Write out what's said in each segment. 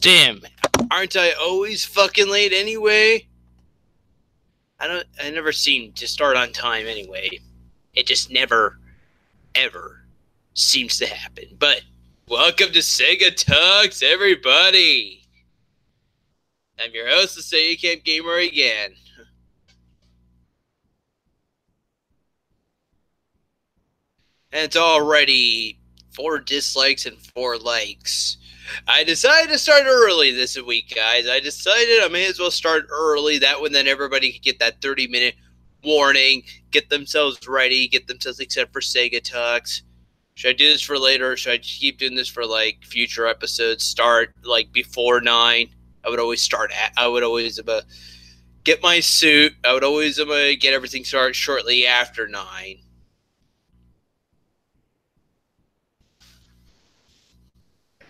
Damn, aren't I always fucking late anyway? I never seem to start on time anyway. It just never, ever seems to happen. But welcome to Segatalks, everybody. I'm your host, the Sega Camp Gamer again. And it's already 4 dislikes and 4 likes. I decided to start early this week, guys. I decided I may as well start early. That way, then everybody could get that 30-minute warning, get themselves ready, get themselves except for Segatalks. Should I do this for later, or should I keep doing this for like future episodes? Start like before 9. I would always get my suit. I would always get everything started shortly after 9.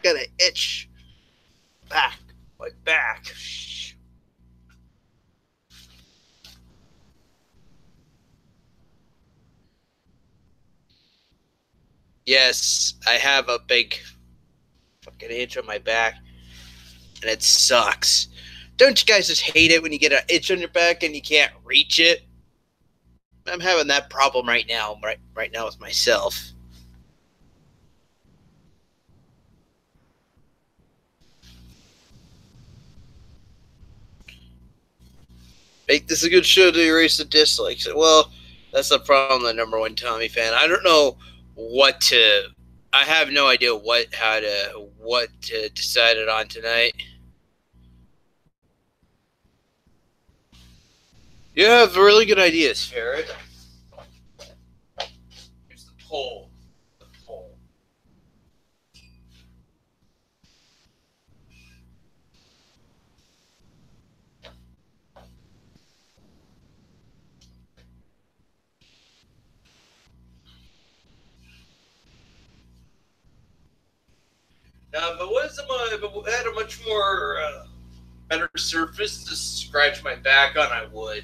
Got an itch. Back. My back. Yes, I have a big fucking itch on my back. And it sucks. Don't you guys just hate it when you get an itch on your back and you can't reach it? I'm having that problem right now. Right now with myself. Make this a good show to erase the dislikes. Well, that's the problem, the number one Tommy fan. I don't know what to. I have no idea what to decide it on tonight. You have really good ideas, Ferret. Here's the poll. But if I had a much more better surface to scratch my back on, I would.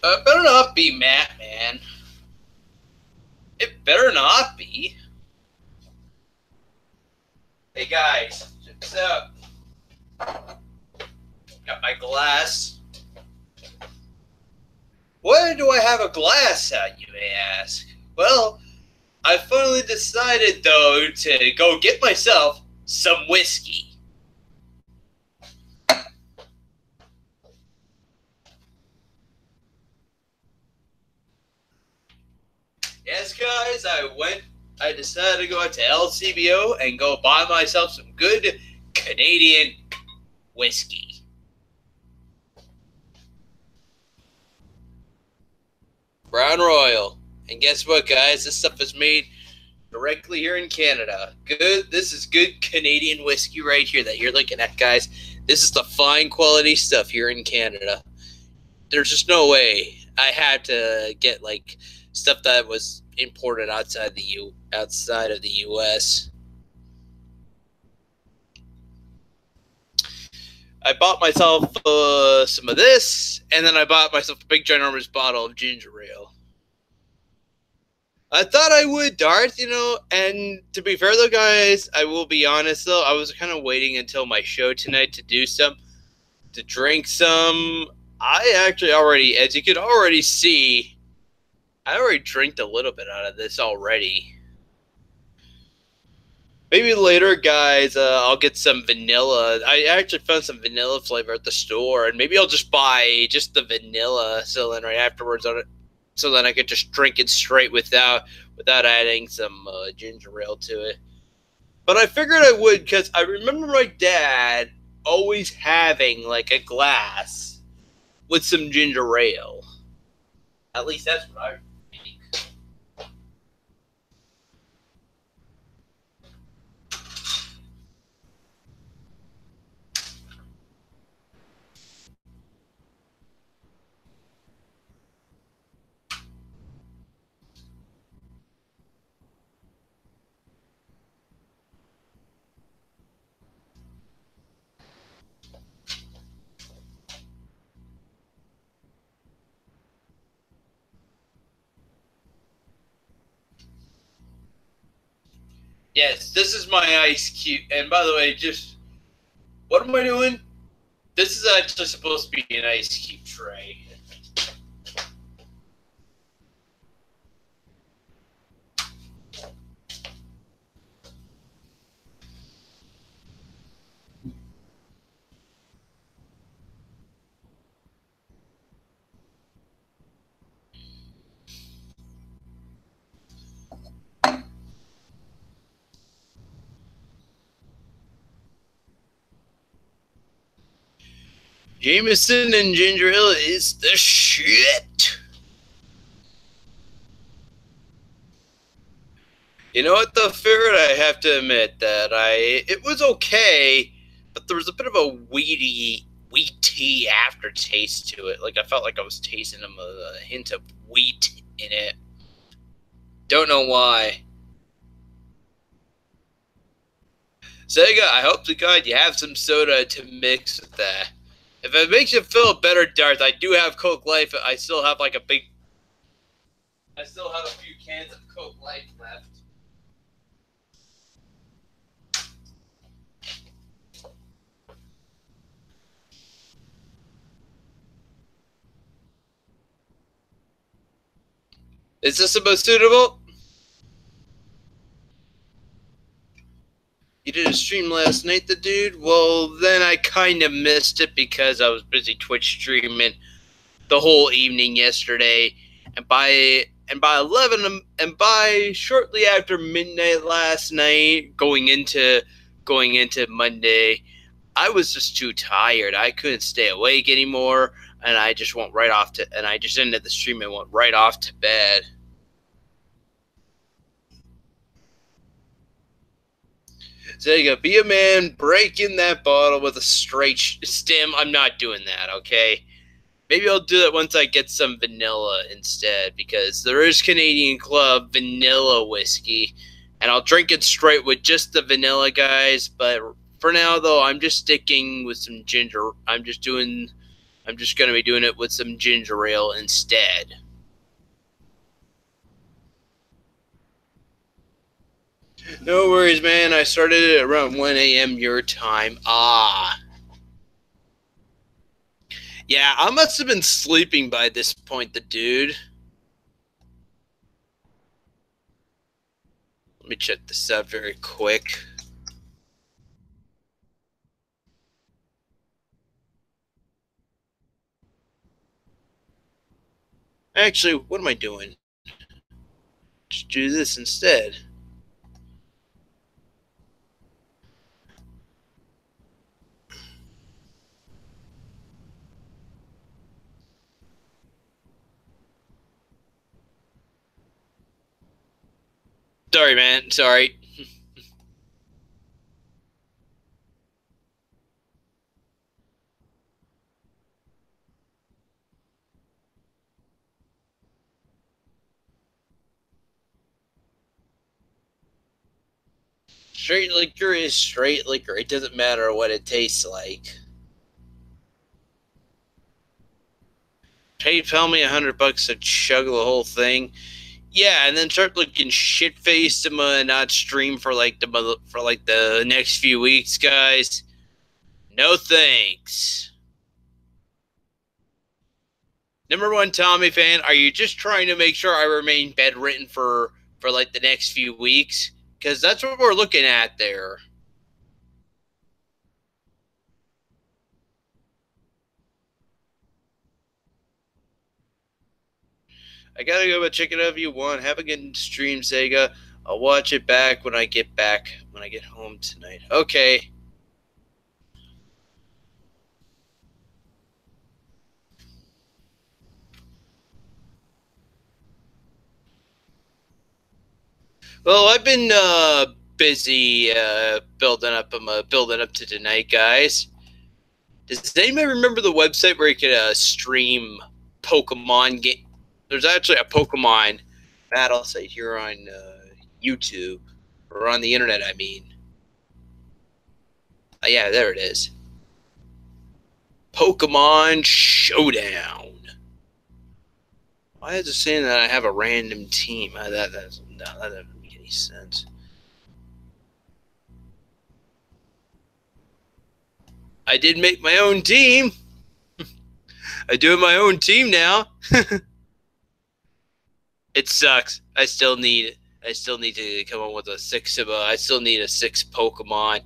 Better not be Matt, man. It better not be. Hey guys, check this out. Got my glass. Why do I have a glass at, you may ask? Well, I finally decided, though, to go get myself some whiskey. Yes, guys, I decided to go out to LCBO and go buy myself some good Canadian whiskey. Brown Royal. And guess what, guys? This stuff is made directly here in Canada. This is good Canadian whiskey right here that you're looking at, guys. This is the fine quality stuff here in Canada. There's just no way I had to get like stuff that was imported outside of the U.S. I bought myself some of this, and then I bought myself a big ginormous bottle of ginger ale. I thought I would, Darth, and to be fair though, guys, I will be honest though, I was kind of waiting until my show tonight to drink some. I actually already, as you could already see, I already drank a little bit out of this already. Maybe later, guys, I'll get some vanilla. I actually found some vanilla flavor at the store, and maybe I'll just buy just the vanilla, so then right afterwards, so then I could just drink it straight without adding some ginger ale to it. But I figured I would, because I remember my dad always having like a glass with some ginger ale. At least that's what I think. Yes, this is my ice cube. And by the way, just what am I doing? This is actually supposed to be an ice cube tray. Jameson and ginger ale is the shit. You know what, though, Ferret? I have to admit that it was okay, but there was a bit of a wheaty aftertaste to it. Like I felt like I was tasting a hint of wheat in it. Don't know why. Sega, I hope to God you have some soda to mix with that. If it makes you feel better, Darth, I do have Coke Life. I still have I still have a few cans of Coke Life left. Is this about suitable? You did a stream last night, the dude? Well, then I kind of missed it because I was busy Twitch streaming the whole evening yesterday, and by 11 and by shortly after midnight last night, going into Monday, I was just too tired. I couldn't stay awake anymore, and I just went right off to and I just ended the stream and went right off to bed. Sega, be a man, break in that bottle with a straight stem. I'm not doing that, okay? Maybe I'll do that once I get some vanilla instead, because there is Canadian Club vanilla whiskey, and I'll drink it straight with just the vanilla, guys. But for now, though, I'm just sticking with some ginger. I'm just going to be doing it with some ginger ale instead. No worries, man. I started it around 1 a.m. your time. Ah. Yeah, I must have been sleeping by this point, the dude. Let me check this out very quick. Actually, what am I doing? Just do this instead. Sorry, man. Sorry. Straight liquor is straight liquor. It doesn't matter what it tastes like. Tell me $100 to chug the whole thing. Yeah, and then start looking shit faced and not stream for the next few weeks, guys. No thanks. Number one Tommy fan, are you just trying to make sure I remain bedridden for like the next few weeks? Because that's what we're looking at there. I gotta go, but check it out if you want. Have a good stream, Sega. I'll watch it back when I get home tonight. Okay. Well, I've been busy building up. I'm building up to tonight, guys. Does anybody remember the website where you could stream Pokemon game? There's actually a Pokemon battle site here on YouTube or on the internet. I mean, yeah, there it is. Pokemon Showdown. Why is it saying that I have a random team? That doesn't make any sense. I did make my own team. I do have my own team now. It sucks. I still need to come up with a six of I still need a six Pokemon.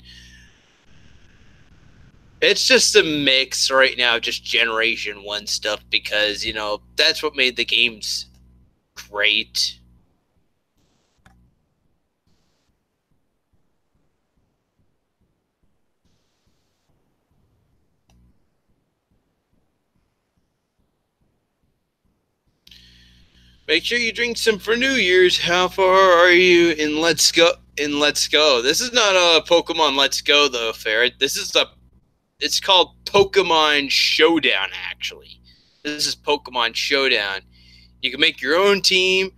It's just a mix right now, just Generation 1 stuff, because, you know, that's what made the games great. Make sure you drink some for New Year's. How far are you in Let's Go? This is not a Pokemon Let's Go though, Ferret. It's called Pokemon Showdown, actually. This is Pokemon Showdown. You can make your own team.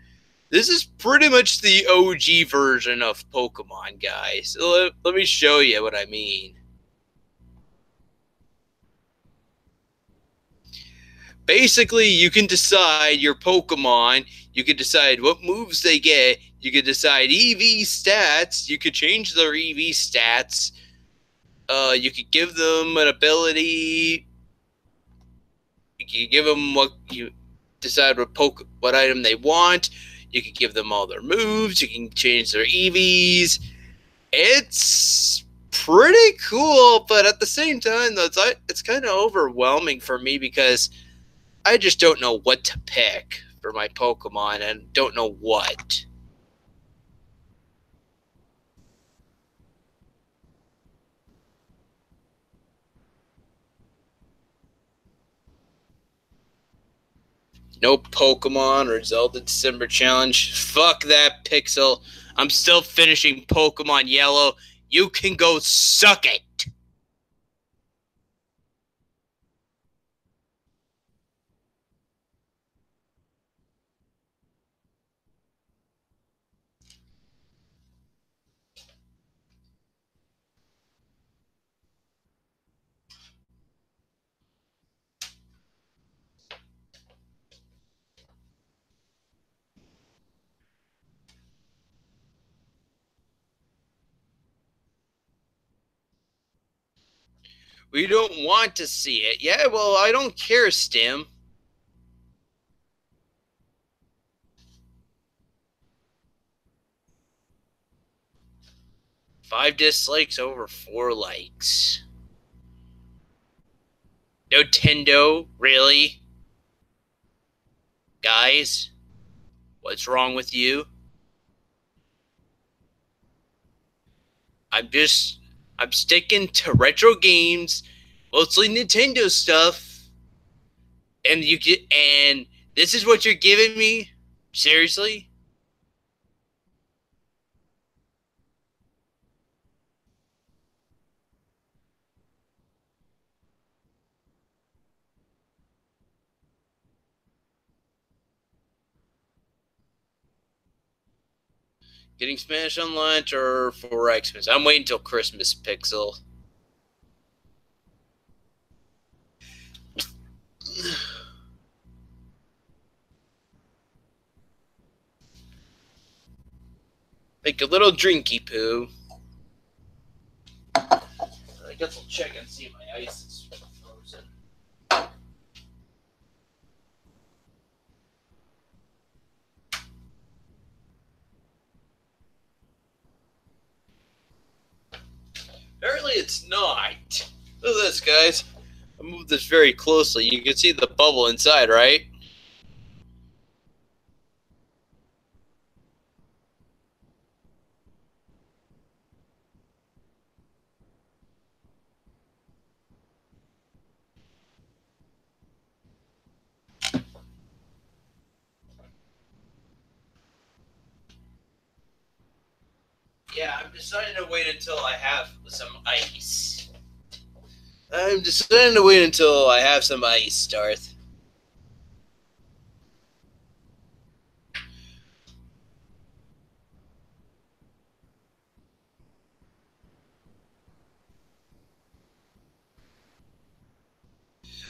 This is pretty much the OG version of Pokemon, guys. So let me show you what I mean. Basically, you can decide your Pokemon. You can decide what moves they get. You can decide EV stats. You could change their EV stats. You could give them an ability. You can give them what you decide what item they want. You can give them all their moves. You can change their EVs. It's pretty cool, but at the same time, it's kind of overwhelming for me because I just don't know what to pick for my Pokemon and don't know what. No Pokemon or Zelda December Challenge. Fuck that, Pixel. I'm still finishing Pokemon Yellow. You can go suck it. We don't want to see it. Yeah, well, I don't care, Stim. 5 dislikes over 4 likes. Nintendo, really? Guys, what's wrong with you? I'm sticking to retro games, mostly Nintendo stuff. And this is what you're giving me? Seriously? Getting Smash on launch or for Xmas? I'm waiting till Christmas, Pixel. Like a little drinky poo. I guess I'll check and see if my ice is frozen. Apparently it's not. Look at this, guys. I moved this very closely. You can see the bubble inside, right? Yeah, I'm deciding to wait until I have some ice. I'm deciding to wait until I have some ice, Darth.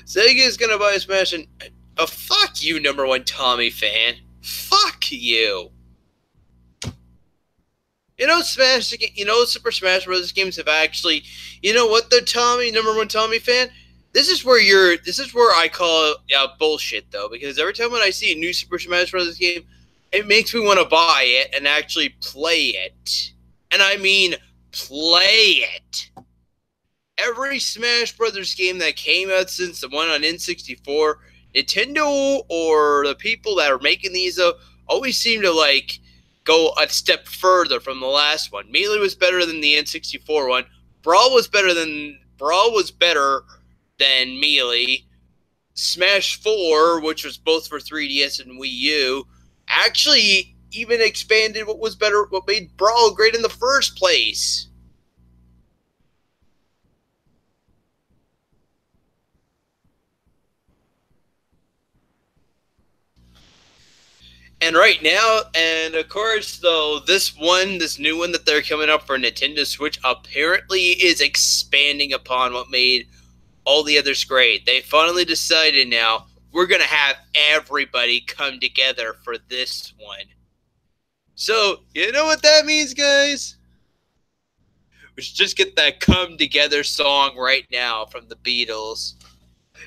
Sega is gonna buy a Smash and fuck you, #1 Tommy fan. Fuck you. Super Smash Bros. Games have actually, you know what, though, Tommy, number one Tommy fan? This is where I call bullshit, though, because every time when I see a new Super Smash Bros. Game, it makes me want to buy it and actually play it. And I mean, play it. Every Smash Brothers game that came out since the one on N64, Nintendo or the people that are making these always seem to like go a step further from the last one. Melee was better than the N64 one. Brawl was better than Melee. Smash 4, which was both for 3DS and Wii U, actually even expanded what made Brawl great in the first place. And right now, and of course, though, this new one that they're coming up for Nintendo Switch apparently is expanding upon what made all the others great. They finally decided now we're going to have everybody come together for this one. So, you know what that means, guys? We should just get that Come Together song right now from the Beatles.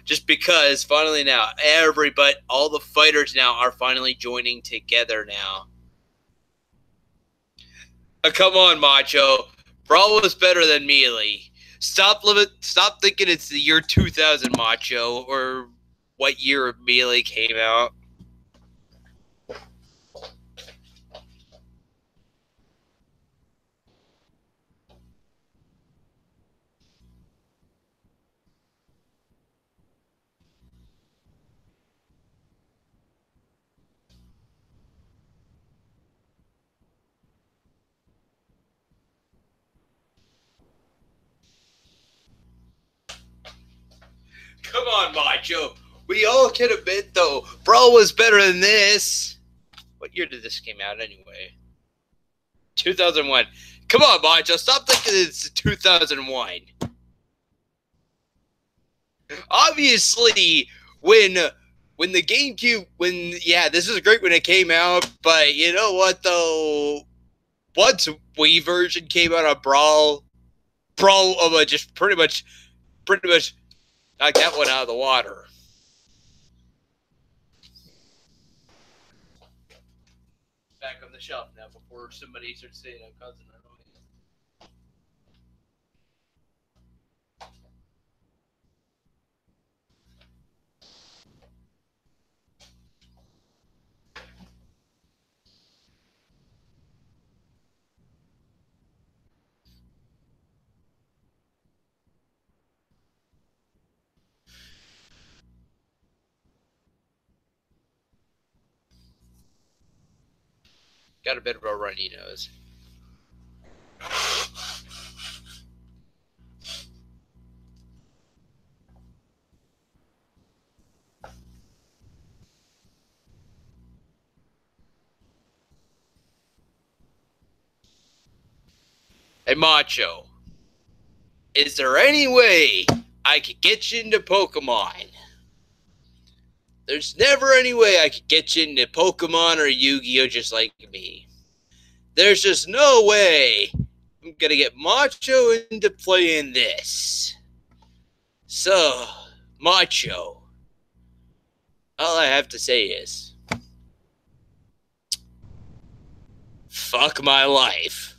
Just because finally now, all the fighters now are finally joining together now. Come on, Macho. Brawl was better than Melee. Stop thinking it's the year 2000, Macho, or what year Melee came out. Come on, Macho. We all can admit, though, Brawl was better than this. What year did this came out, anyway? 2001. Come on, Macho. Stop thinking it's 2001. Obviously, when the GameCube, this is great when it came out, but you know what, though? Once Wii version came out of Brawl just pretty much knocked that one out of the water. Back on the shelf now before somebody starts saying I'm causing an noise. Got a bit of a runny nose. Hey, Macho, is there any way I could get you into Pokemon? There's never any way I could get you into Pokemon or Yu-Gi-Oh! Just like me. There's just no way I'm gonna get Macho into playing this. So, Macho, all I have to say is, fuck my life.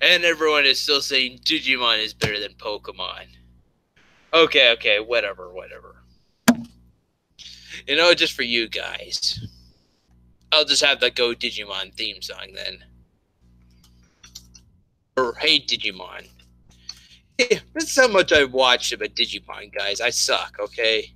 And everyone is still saying Digimon is better than Pokemon. Okay, whatever. You know, just for you guys. I'll just have the Go Digimon theme song then. Or Hey Digimon. Hey, this is how much I've watched about Digimon, guys. I suck, okay?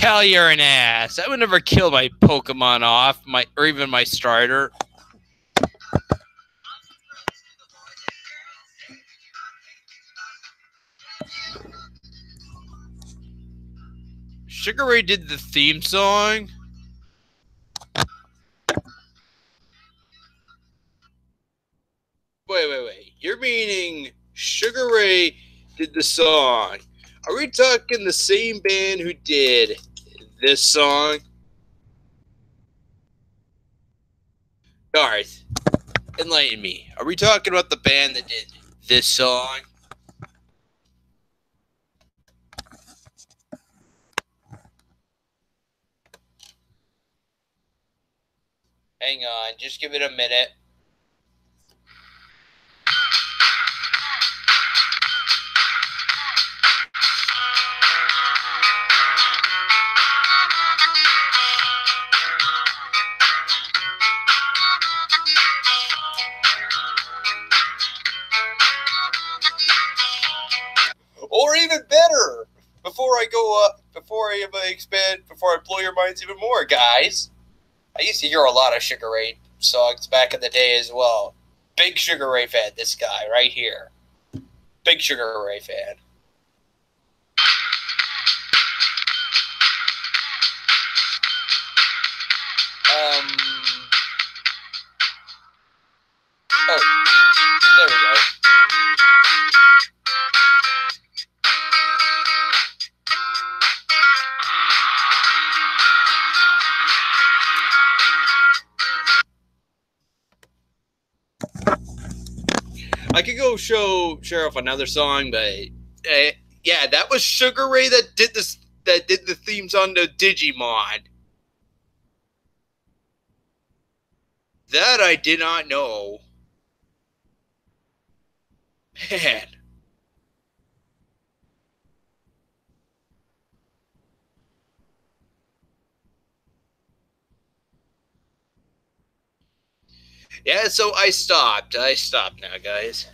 tell you're an ass. I would never kill my Pokemon off, or even my starter. Sugar Ray did the theme song. Wait. You're meaning Sugar Ray did the song? Are we talking the same band who did this song? Garth, enlighten me. Are we talking about the band that did this song? Hang on, just give it a minute. Or even better, before I blow your minds even more, guys. I used to hear a lot of Sugar Ray songs back in the day as well. Big Sugar Ray fan, this guy right here. Big Sugar Ray fan. Oh, there we go. I could go show Sheriff another song, but yeah, that was Sugar Ray that did this. That did the themes on the Digimon. That I did not know. Man. Yeah, so I stopped. I stopped now, guys.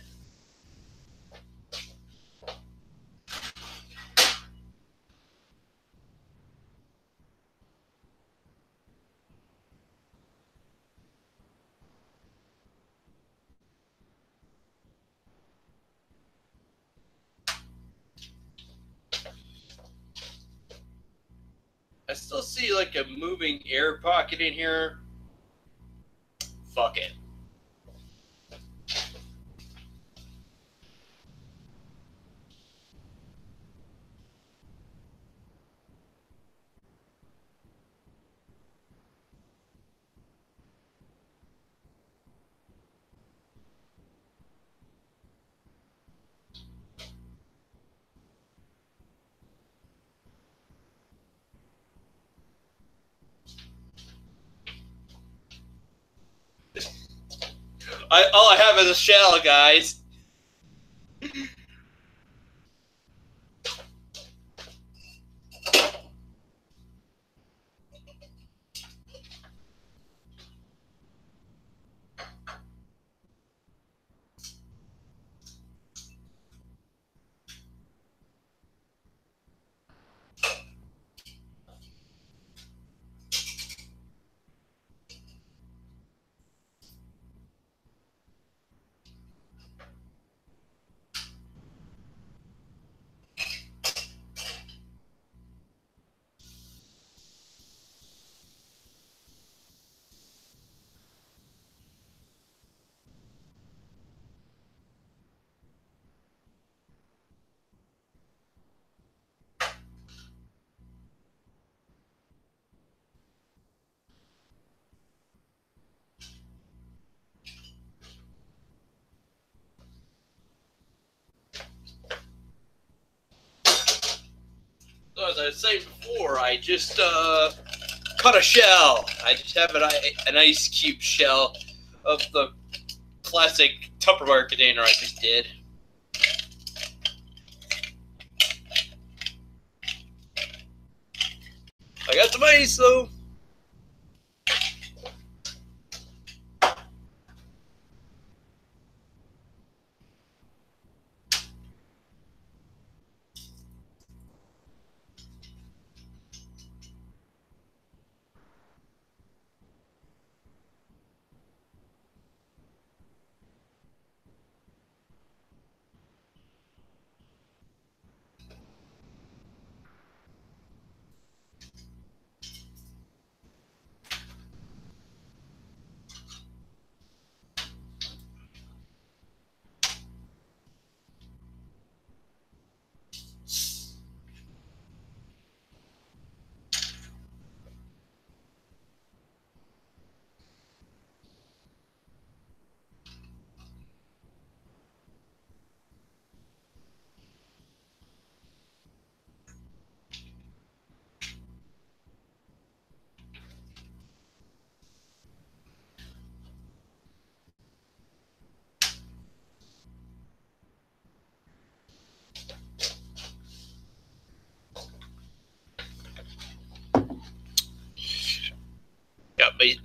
I still see like a moving air pocket in here. Fuck it. All I have is a shell, guys. So as I was saying before, I just cut a shell. I just have an ice cube shell of the classic Tupperware container I just did. I got some ice though.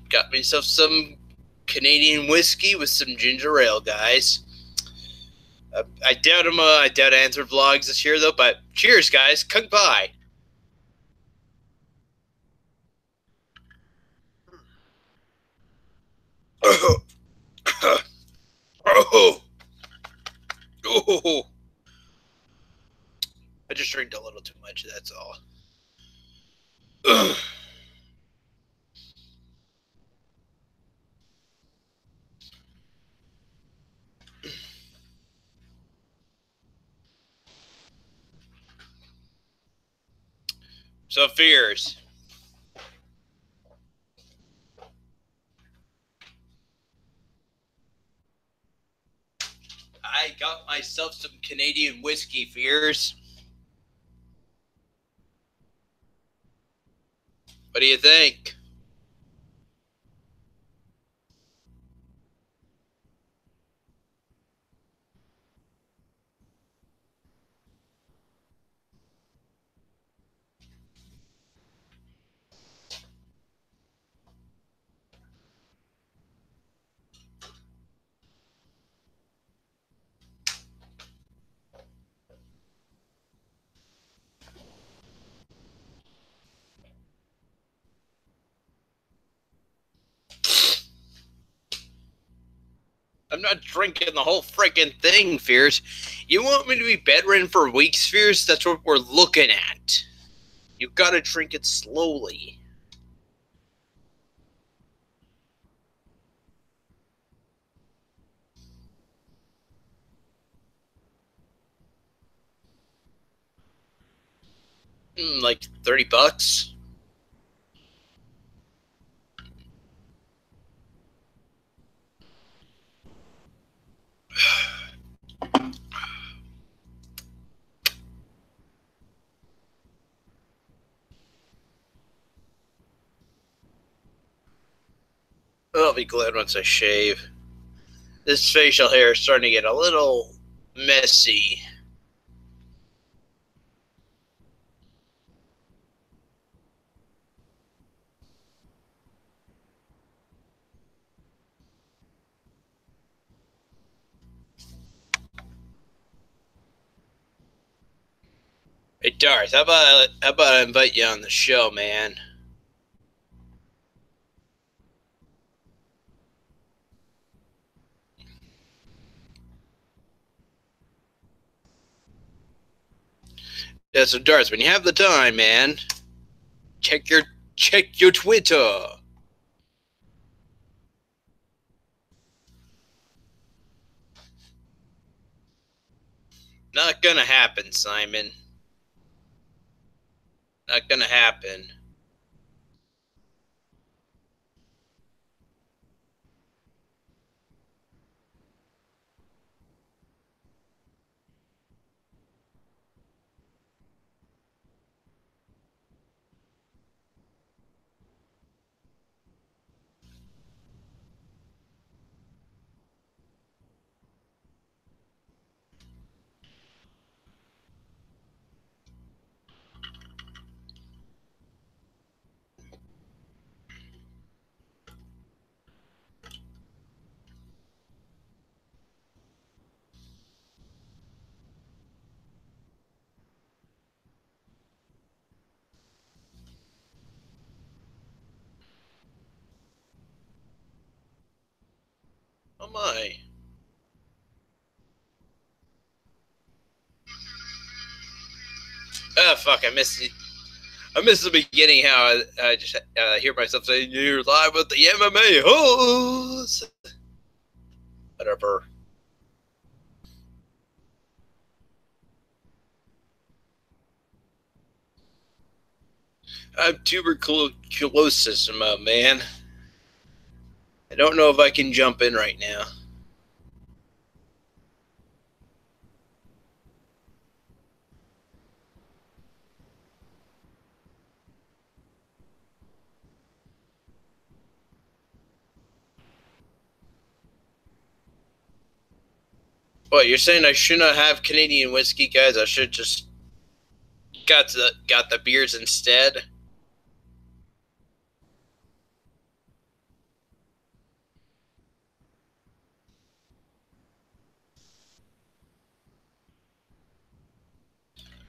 got myself some Canadian whiskey with some ginger ale, guys. I doubt I doubt I answered vlogs this year though. But cheers, guys. Kung Pai. Oh, oh, oh. I just drank a little too much. That's all. So fears. I got myself some Canadian whiskey, fears. What do you think? I'm not drinking the whole freaking thing, Fears. You want me to be bedridden for weeks, Fears? That's what we're looking at. You gotta drink it slowly. Like $30. I'll be glad once I shave. This facial hair is starting to get a little messy. Hey Darth, how about I invite you on the show, man? Yeah, so Darth, when you have the time, man, check your Twitter. Not gonna happen, Simon. Not gonna happen. Oh my. Oh fuck! I missed it. I missed the beginning. How I just hear myself saying, "You're live with the MMA host." Whatever. I have tuberculosis, man. I don't know if I can jump in right now. What, you're saying I should not have Canadian whiskey, guys? I should just got the beers instead.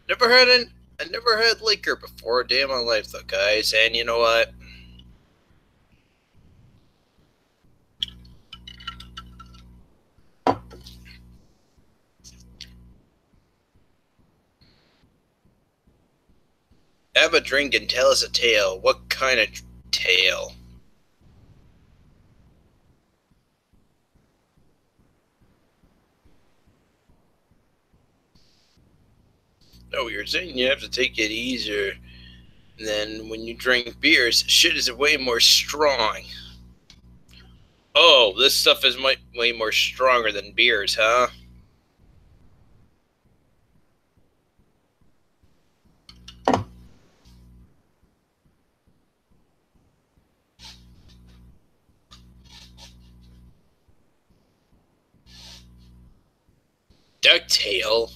Never had an I never had liquor before a day in my life, though, guys. And you know what? Have a drink and tell us a tale. What kind of tale? Oh, you're saying you have to take it easier than when you drink beers. Shit is way more strong. Oh, this stuff is way more stronger than beers, huh? Ducktail?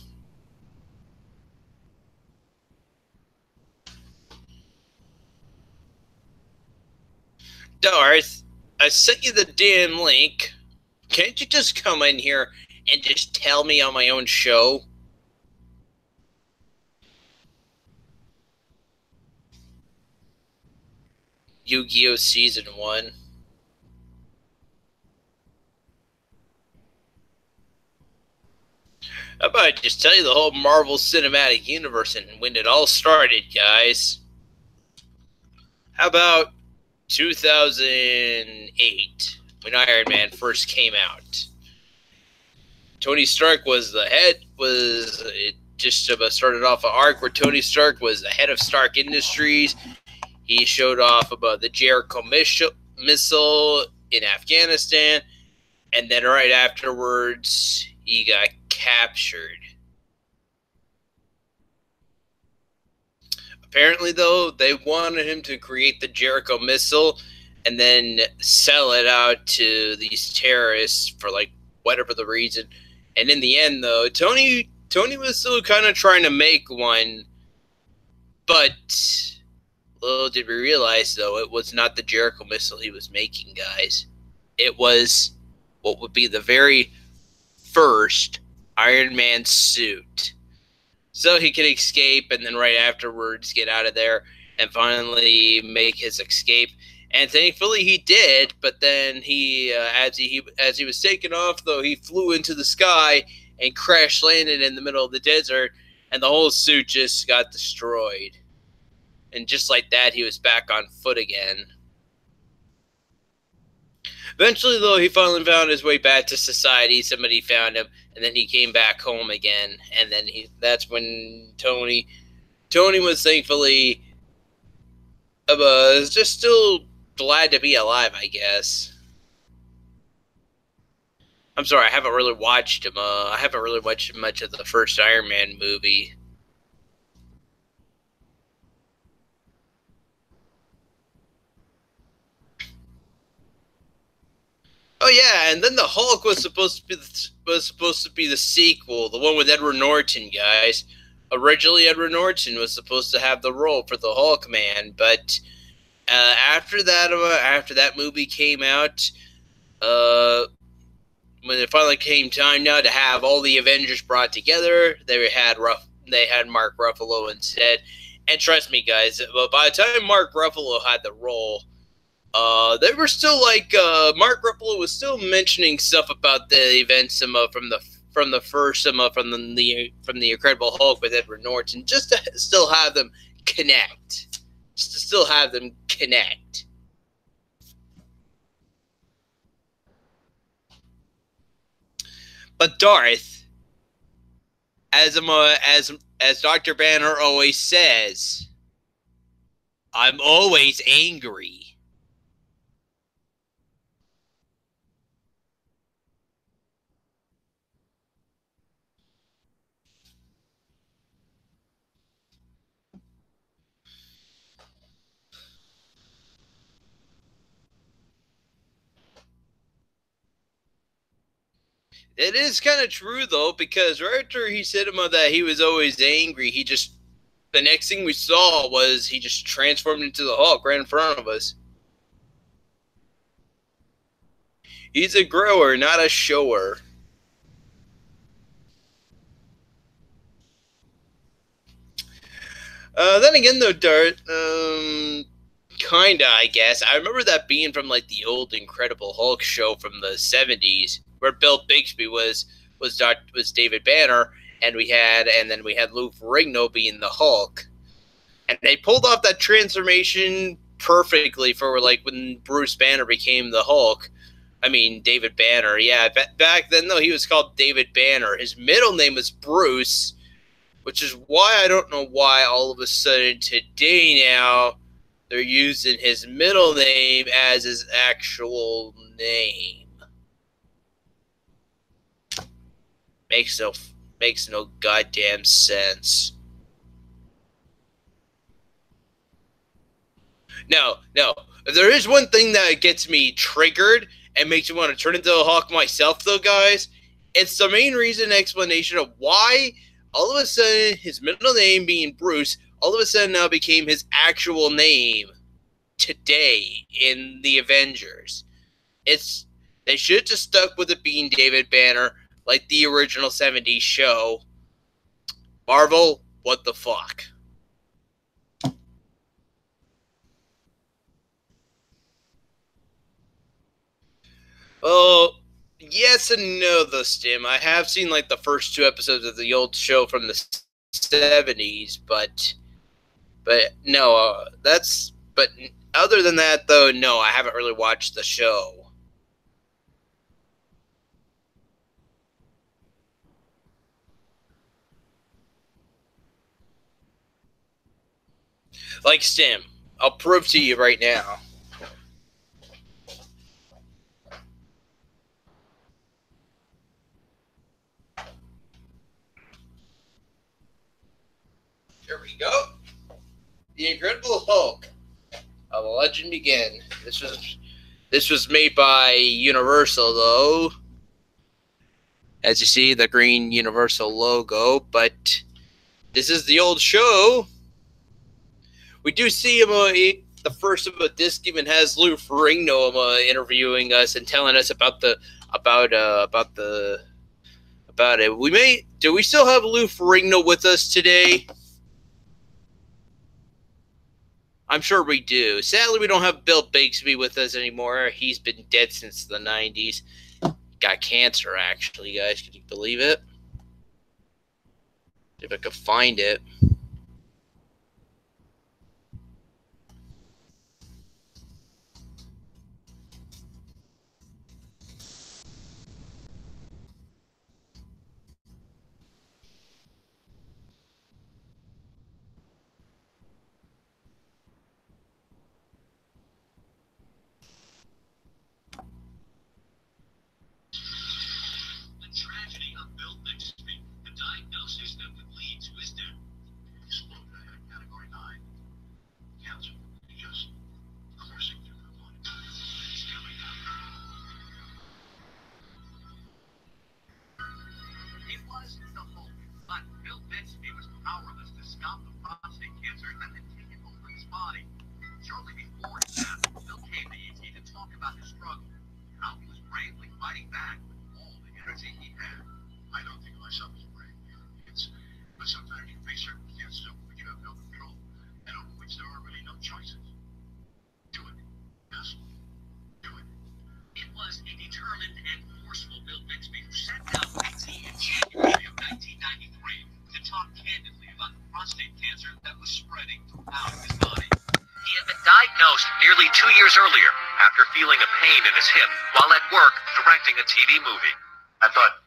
Darth, I sent you the damn link. Can't you just come in here and just tell me on my own show? Yu-Gi-Oh! Season 1. How about I just tell you the whole Marvel Cinematic Universe and when it all started, guys? How about 2008, when Iron Man first came out? Tony Stark was the head, it just started off an arc where Tony Stark was the head of Stark Industries. He showed off about the Jericho missile in Afghanistan, and then right afterwards, he got captured. Apparently, though, they wanted him to create the Jericho missile and then sell it out to these terrorists for like whatever the reason. And in the end, though, Tony was still kind of trying to make one, but little did we realize, though, it was not the Jericho missile he was making, guys. It was what would be the very first Iron Man suit. So he could escape and then right afterwards get out of there and finally make his escape. And thankfully he did, but then he, as he was taking off, though, he flew into the sky and crash landed in the middle of the desert, and the whole suit just got destroyed. And just like that, he was back on foot again. Eventually, though, he finally found his way back to society. Somebody found him, and then he came back home again. And then that's when Tony was thankfully just still glad to be alive, I guess. I'm sorry, I haven't really watched him. I haven't really watched much of the first Iron Man movie. Oh yeah, and then the Hulk was supposed to be the sequel, the one with Edward Norton, guys. Originally, Edward Norton was supposed to have the role for the Hulk man, but after that movie came out, uh, when it finally came time now to have all the Avengers brought together, they had Mark Ruffalo instead. And trust me, guys, by the time Mark Ruffalo had the role, they were still like Mark Ruffalo was still mentioning stuff about the events from the first from the Incredible Hulk with Edward Norton, just to still have them connect, But Darth, as Dr. Banner always says, I'm always angry. It is kind of true, though, because right after he said that he was always angry, the next thing we saw was he just transformed into the Hulk right in front of us. He's a grower, not a shower. Then again, though, Dart, kinda, I guess. I remember that being from like the old Incredible Hulk show from the '70s, where Bill Bixby was David Banner, and then we had Lou Ferrigno being the Hulk, and they pulled off that transformation perfectly for like when Bruce Banner became the Hulk. I mean, David Banner. Yeah, back then though he was called David Banner. His middle name was Bruce, which is why I don't know why all of a sudden today now they're using his middle name as his actual name. Makes no goddamn sense. No. If there is one thing that gets me triggered and makes me want to turn into a hawk myself, though, guys, it's the main reason explanation of why all of a sudden his middle name being Bruce all of a sudden now became his actual name today in the Avengers. They should have just stuck with it being David Banner like the original '70s show. Marvel, what the fuck? Well, yes and no, though, Stim. I have seen like the first 2 episodes of the old show from the '70s, but no, but other than that, though, no, I haven't really watched the show. Like Stim, I'll prove to you right now. Here we go. The Incredible Hulk. A Legend Begin. This was made by Universal, though. As you see, the green Universal logo, but this is the old show. We do see him, the first of a disc even has Lou Ferrigno interviewing us and telling us about it. Do we still have Lou Ferrigno with us today? I'm sure we do. Sadly, we don't have Bill Bixby with us anymore. He's been dead since the '90s. Got cancer, actually, guys. Can you believe it? See if I could find it. Nearly 2 years earlier, after feeling a pain in his hip while at work directing a TV movie. I thought,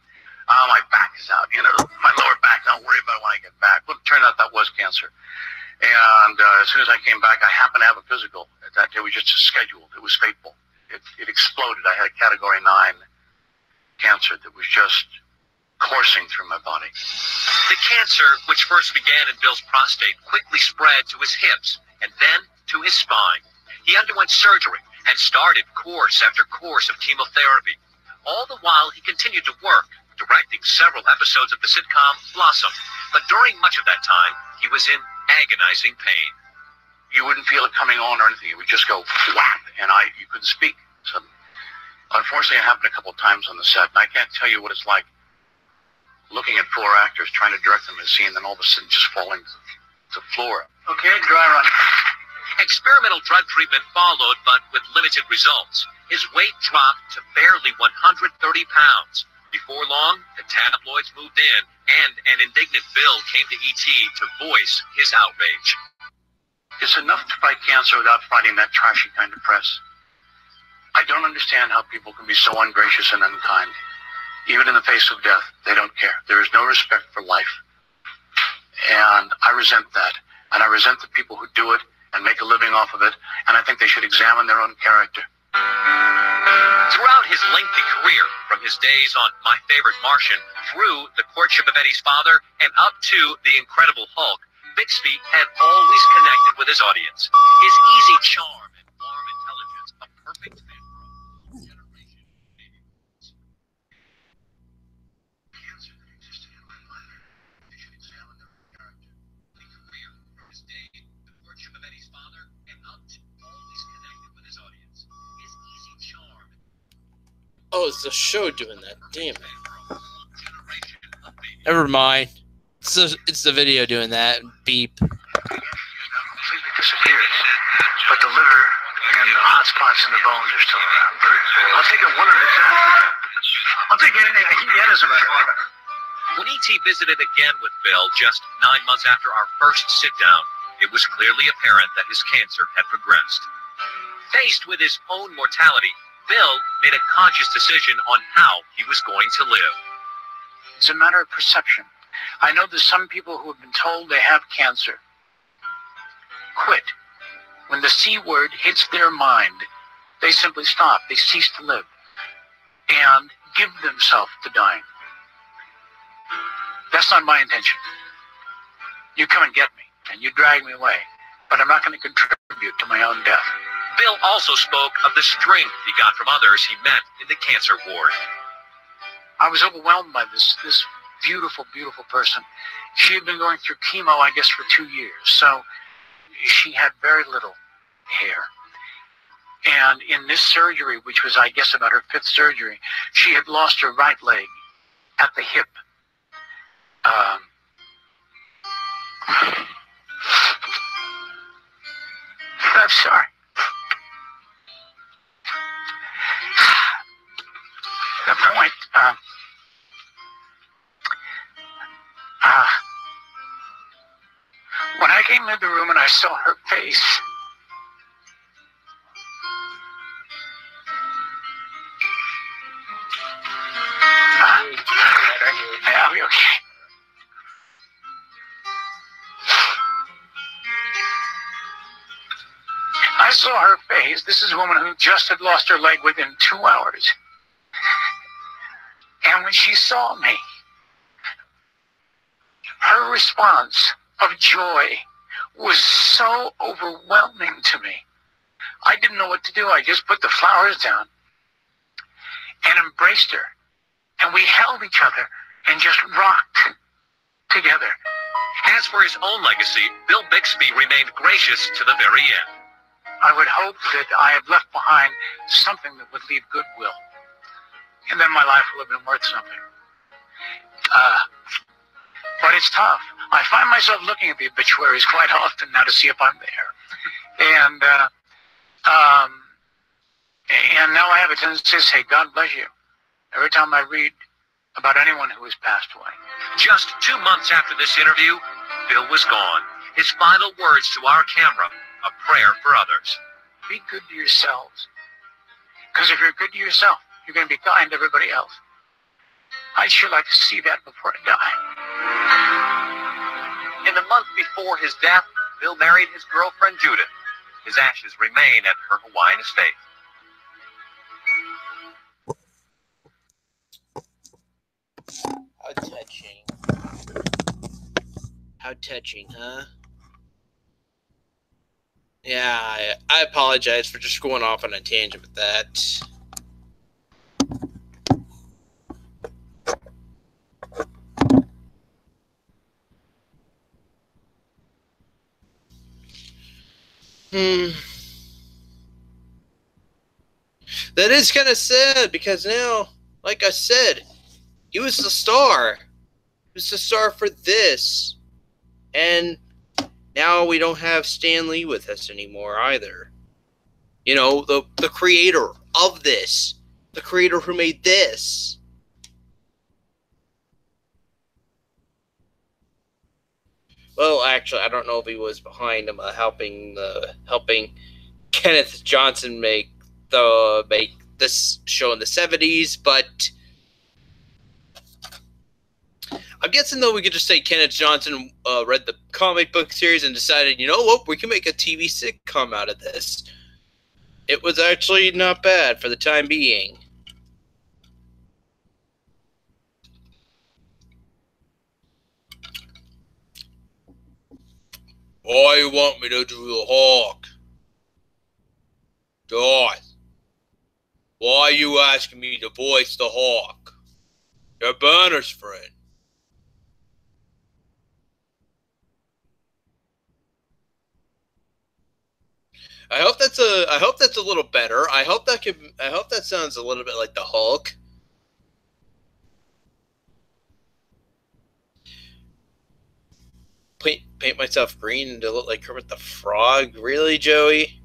oh, my back is out, my lower back, don't worry about it when I get back. But it turned out that was cancer. And as soon as I came back, I happened to have a physical. That day was just scheduled. It was fateful. It exploded. I had category 9 cancer that was just coursing through my body. The cancer, which first began in Bill's prostate, quickly spread to his hips and then to his spine. He underwent surgery and started course after course of chemotherapy. All the while, he continued to work, directing several episodes of the sitcom Blossom. But during much of that time, he was in agonizing pain. You wouldn't feel it coming on or anything. It would just go whap, and you couldn't speak. So, unfortunately, it happened a couple of times on the set, and I can't tell you what it's like looking at 4 actors, trying to direct them in a scene, then all of a sudden just falling to floor. Okay, dry run. Experimental drug treatment followed, but with limited results. His weight dropped to barely 130 pounds. Before long, the tabloids moved in, and an indignant Bill came to ET to voice his outrage. It's enough to fight cancer without fighting that trashy kind of press. I don't understand how people can be so ungracious and unkind. Even in the face of death, they don't care. There is no respect for life. And I resent that. And I resent the people who do it and make a living off of it. And I think they should examine their own character. Throughout his lengthy career, from his days on My Favorite Martian, through The Courtship of Eddie's Father, and up to The Incredible Hulk, Bixby had always connected with his audience. His easy charm and warm intelligence, a perfect fit for a whole generation of baby boomers. Cancer that existed in my life. They should examine their own character. The career, from his day, The Courtship of Eddie's Father, and up to always connected with his audience. His easy charm. Oh, it's the show doing that. Damn it. For a whole generation of baby Never mind. It's the video doing that. Beep. Completely disappeared. But the liver and the hot spots in the bones are still around. I'll take it one at a time. I'll take anything I can get as a matter of fact. When E.T. visited again with Bill just 9 months after our first sit-down, it was clearly apparent that his cancer had progressed. Faced with his own mortality, Bill made a conscious decision on how he was going to live. It's a matter of perception. I know there's some people who have been told they have cancer. Quit. When the C word hits their mind, they simply stop. They cease to live and give themselves to dying. That's not my intention. You come and get me, and you drag me away, but I'm not going to contribute to my own death. Bill also spoke of the strength he got from others he met in the cancer ward. I was overwhelmed by this beautiful, beautiful person. She had been going through chemo, I guess, for 2 years, so she had very little hair. And in this surgery, which was, I guess, about her 5th surgery, she had lost her right leg at the hip. I'm sorry. The point, when I came into the room and I saw her face, I'll be okay. I saw her face. This is a woman who just had lost her leg within 2 hours. And when she saw me, her response of joy was so overwhelming to me. I didn't know what to do. I just put the flowers down and embraced her. And we held each other and just rocked together. As for his own legacy, Bill Bixby remained gracious to the very end. I would hope that I have left behind something that would leave goodwill. And then my life will have been worth something. But it's tough. I find myself looking at the obituaries quite often now to see if I'm there. And now I have a tendency to say, God bless you, every time I read about anyone who has passed away. Just 2 months after this interview, Bill was gone. His final words to our camera, a prayer for others. Be good to yourselves. Because if you're good to yourself, you're going to be kind to everybody else. I'd sure like to see that before I die. In the month before his death, Bill married his girlfriend Judith. His ashes remain at her Hawaiian estate. How touching. How touching, huh? Yeah, I apologize for just going off on a tangent with that. That is kind of sad because now, like I said, he was the star. He was the star for this. And Now we don't have Stan Lee with us anymore either. You know, the creator of this. The creator who made this. Well, actually, I don't know if he was behind him, helping Kenneth Johnson make this show in the 70s, but I'm guessing though we could just say Kenneth Johnson read the comic book series and decided, you know what, we can make a TV sitcom out of this. It was actually not bad for the time being. Why you want me to do the Hawk? Darth, why you asking me to voice the Hawk? You're Banner's friend. I hope that's a little better. I hope that sounds a little bit like the Hulk. Paint myself green to look like Kermit the Frog? Really, Joey?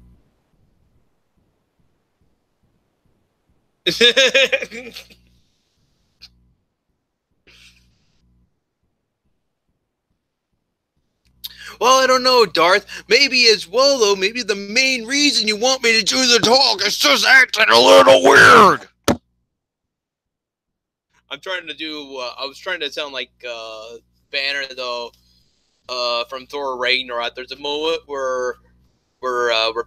Well, I don't know, Darth. Maybe as well, though, maybe the main reason you want me to do the talk is just acting a little weird. I'm trying to do, I was trying to sound like Banner, though, from Thor Ragnarok. There's a moment where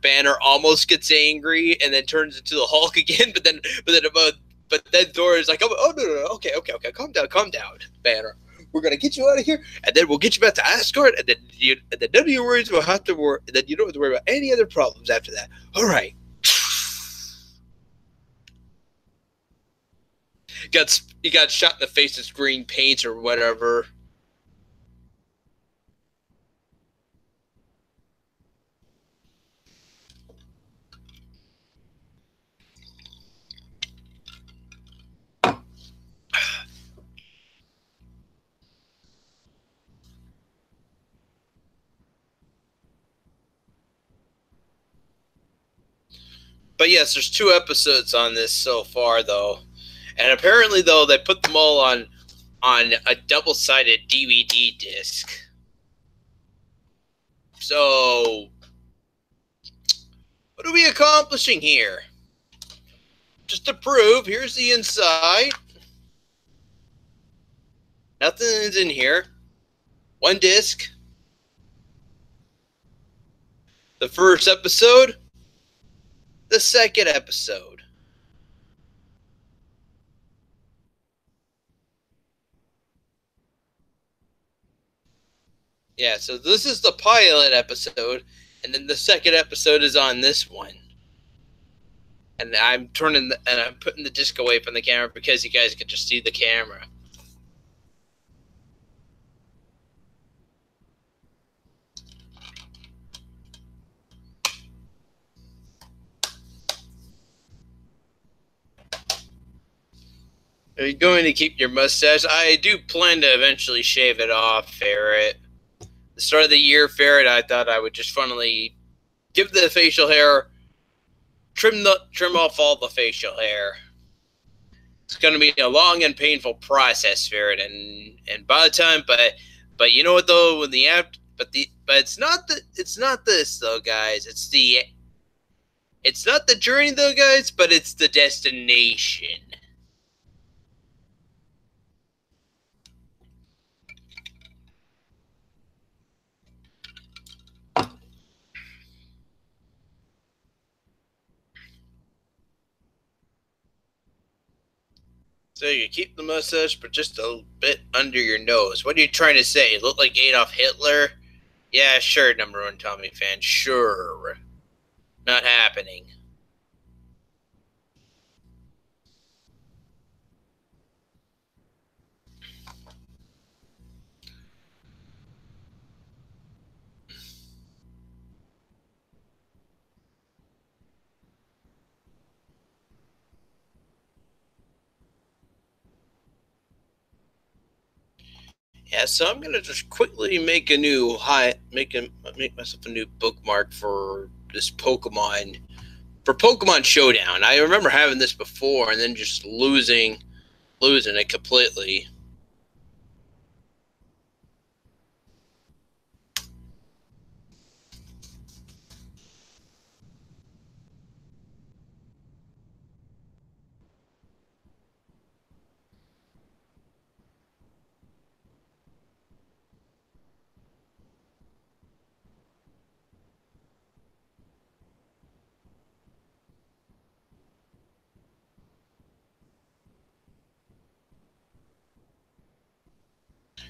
Banner almost gets angry and then turns into the Hulk again, but then Thor is like, oh no, okay, calm down, Banner. We're gonna get you out of here, and then we'll get you back to Asgard, and then none of your worries will have to worry. And then you don't have to worry about any other problems after that. All right. He got shot in the face with green paint or whatever. But yes, there's 2 episodes on this so far, though, and apparently, though, they put them all on a double-sided DVD disc. So, what are we accomplishing here? Just to prove, here's the inside. Nothing is in here. 1 disc. The first episode. The second episode. Yeah, so this is the pilot episode, and then the second episode is on this one. And I'm putting the disc away from the camera because you guys can just see the camera. Are you going to keep your mustache? I do plan to eventually shave it off, Ferret. The start of the year, Ferret, I thought I would just finally give the facial hair, trim off all the facial hair. It's going to be a long and painful process, Ferret, and by the time, but you know what though, when the app, but it's not this though, guys. It's not the journey though, guys, but it's the destination. So you keep the mustache, but just a bit under your nose. What are you trying to say? Look like Adolf Hitler? Yeah, sure, #1 Tommy fan. Sure. Not happening. Yeah, so I'm gonna just quickly make a new make myself a new bookmark for this Pokemon Showdown. I remember having this before and then just losing it completely.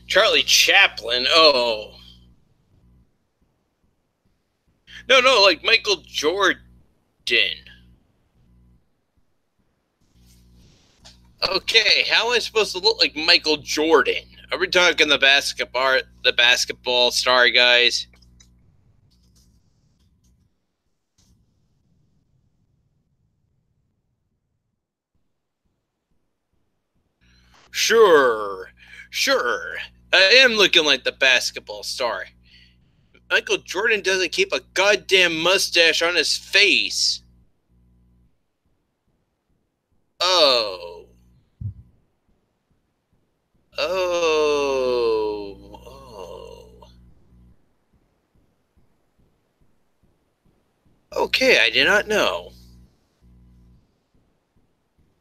Charlie Chaplin. Oh. No, like Michael Jordan. Okay, how am I supposed to look like Michael Jordan? Are we talking the basketball star guys? Sure. I am looking like the basketball star. Michael Jordan doesn't keep a goddamn mustache on his face. Oh. Oh. Oh. Okay, I did not know.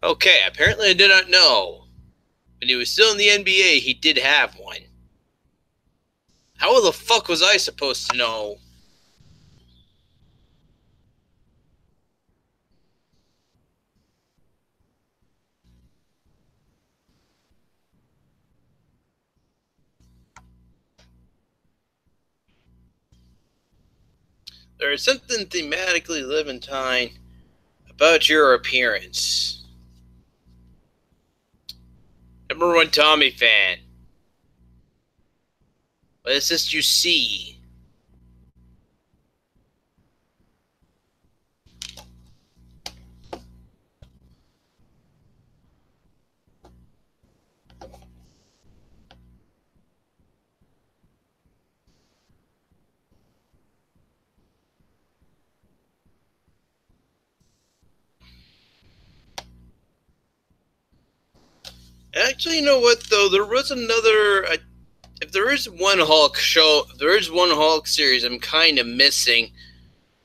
Okay, apparently I did not know. When he was still in the NBA, he did have one. How the fuck was I supposed to know? There is something thematically Levantine about your appearance. Number one Tommy fan. What is this you see? Actually, you know what though? There was another. If there is one Hulk show, if there is one Hulk series I'm kind of missing.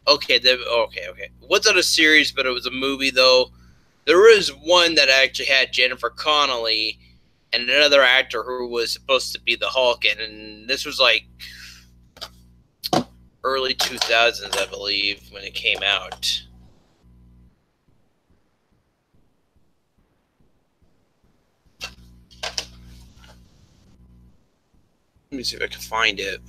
Okay, okay. What's not a series, but it was a movie though. There is one that actually had Jennifer Connelly and another actor who was supposed to be the Hulk, and this was like early 2000s, I believe, when it came out. Let me see if I can find it.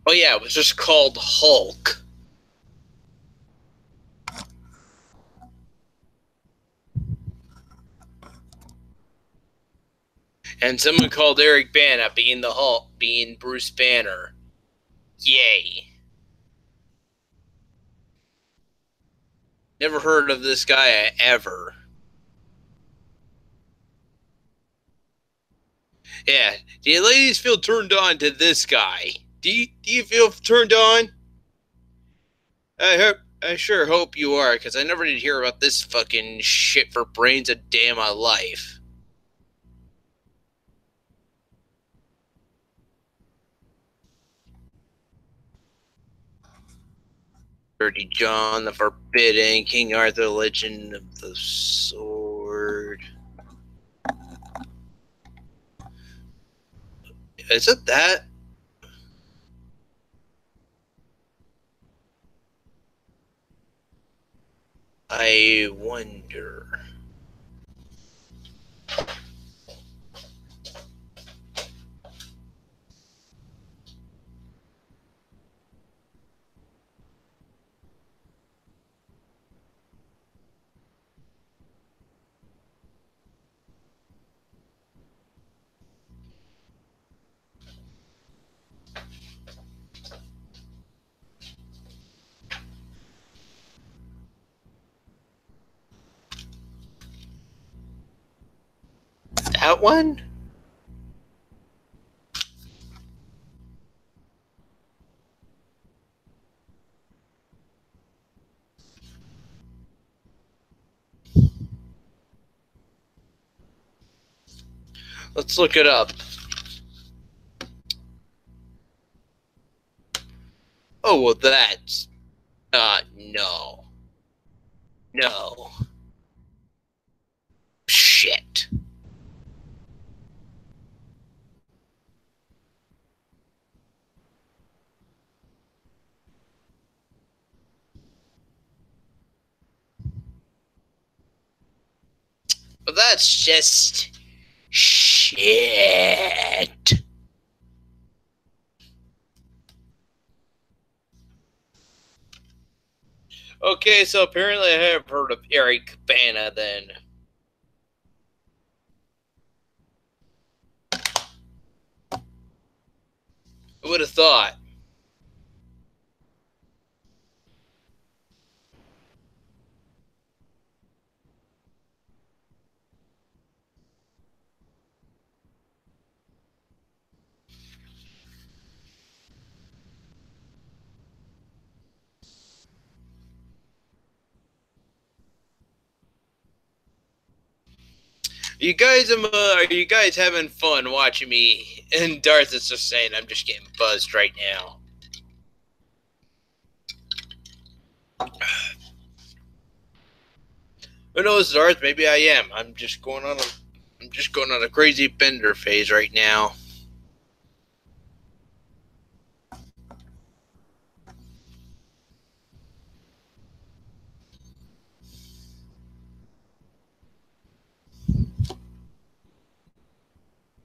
Oh yeah, it was just called Hulk. And someone called Eric Bana being the Hulk, being Bruce Banner. Yay. Never heard of this guy ever. Yeah. Do you ladies feel turned on to this guy? Do you feel turned on? I sure hope you are, because I never did hear about this fucking shit for brains a day of my life. Dirty John, the Forbidden, King Arthur, Legend of the Sword. Is it that? I wonder. that one? Let's look it up. Oh, well, that's... no. No. Shit. Well, that's just... shit. Okay, so apparently I have heard of Eric Bana then. I would have thought. Are you guys having fun watching me? And Darth is just saying I'm just getting buzzed right now. Who knows, Darth? Maybe I am. I'm just going on a crazy bender phase right now.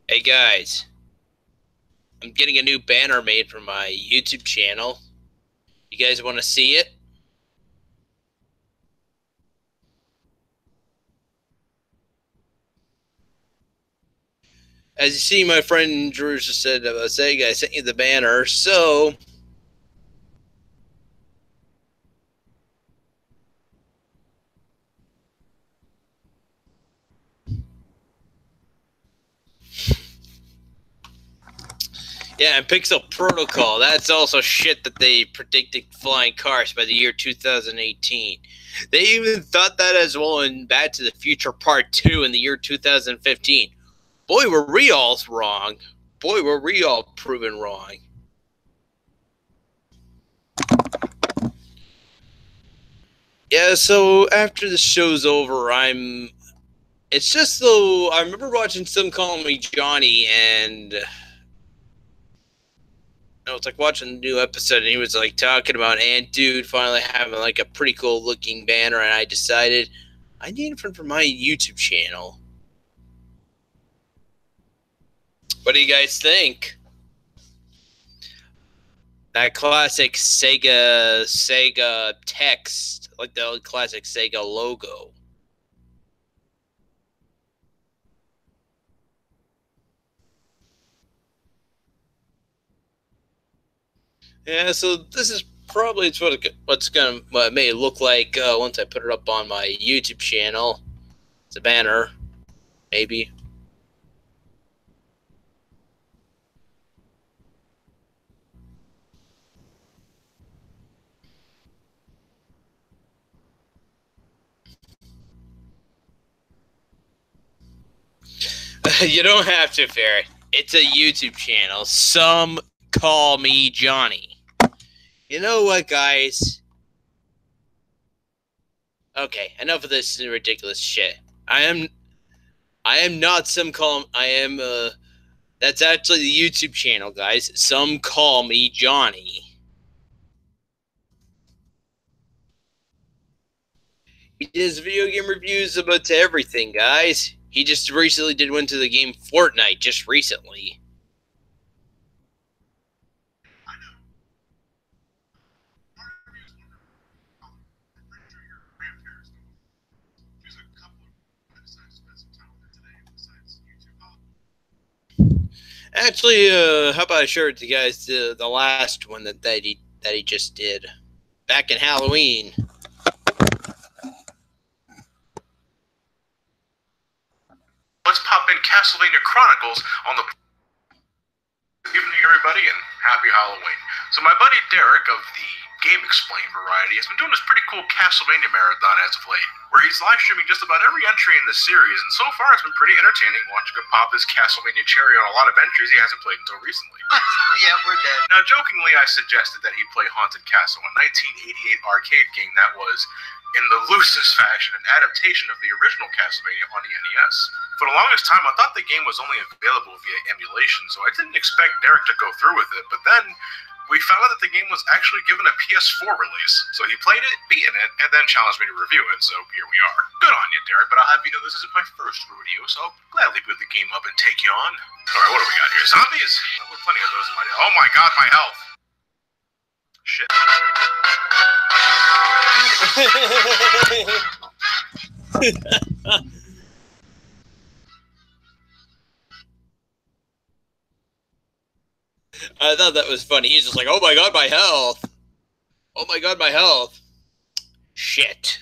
Hey guys, I'm getting a new banner made for my YouTube channel. You guys want to see it? As you see, my friend Drew just said, Sega, I sent you the banner. So, yeah, and Pixel Protocol. That's also shit that they predicted flying cars by the year 2018. They even thought that as well in Back to the Future Part 2 in the year 2015. Boy, were we all wrong. Boy, were we all proven wrong. Yeah, so after the show's over, it's just though, I remember watching Some Call Me Johnny, and it's like watching a new episode, and he was like talking about Ant Dude finally having like a pretty cool looking banner, and I decided I need one for my YouTube channel. What do you guys think? That classic Sega text, like the old classic Sega logo. Yeah, so this is probably what it may look like once I put it up on my YouTube channel. It's a banner, maybe. You don't have to, Ferret. It's a YouTube channel. Some Call Me Johnny. You know what, guys? Okay, enough of this ridiculous shit. I am not Some Call. That's actually the YouTube channel, guys. Some Call Me Johnny. He does video game reviews about everything, guys. He just recently did one to the game Fortnite, just recently. Actually, how about I share it to you guys the last one that he just did back in Halloween. What's pop in Castlevania Chronicles on the... Good evening, everybody, and happy Halloween. So my buddy Derek of the Game Explain variety has been doing this pretty cool Castlevania marathon as of late, where he's live streaming just about every entry in the series, and so far it's been pretty entertaining watching him pop his Castlevania cherry on a lot of entries he hasn't played until recently. Yeah, we're dead. Now, jokingly, I suggested that he play Haunted Castle, a 1988 arcade game that was, in the loosest fashion, an adaptation of the original Castlevania on the NES. For the longest time, I thought the game was only available via emulation, so I didn't expect Derek to go through with it, but then we found out that the game was actually given a PS4 release. So he played it, beaten it, and then challenged me to review it, so here we are. Good on you, Derek, but I'll have you know this isn't my first rodeo, so I'll gladly boot the game up and take you on. Alright, what do we got here? Zombies? I've got plenty of those in my day. Oh my god, my health! Shit. I thought that was funny. He's just like, oh my god, my health. Oh my god, my health. Shit.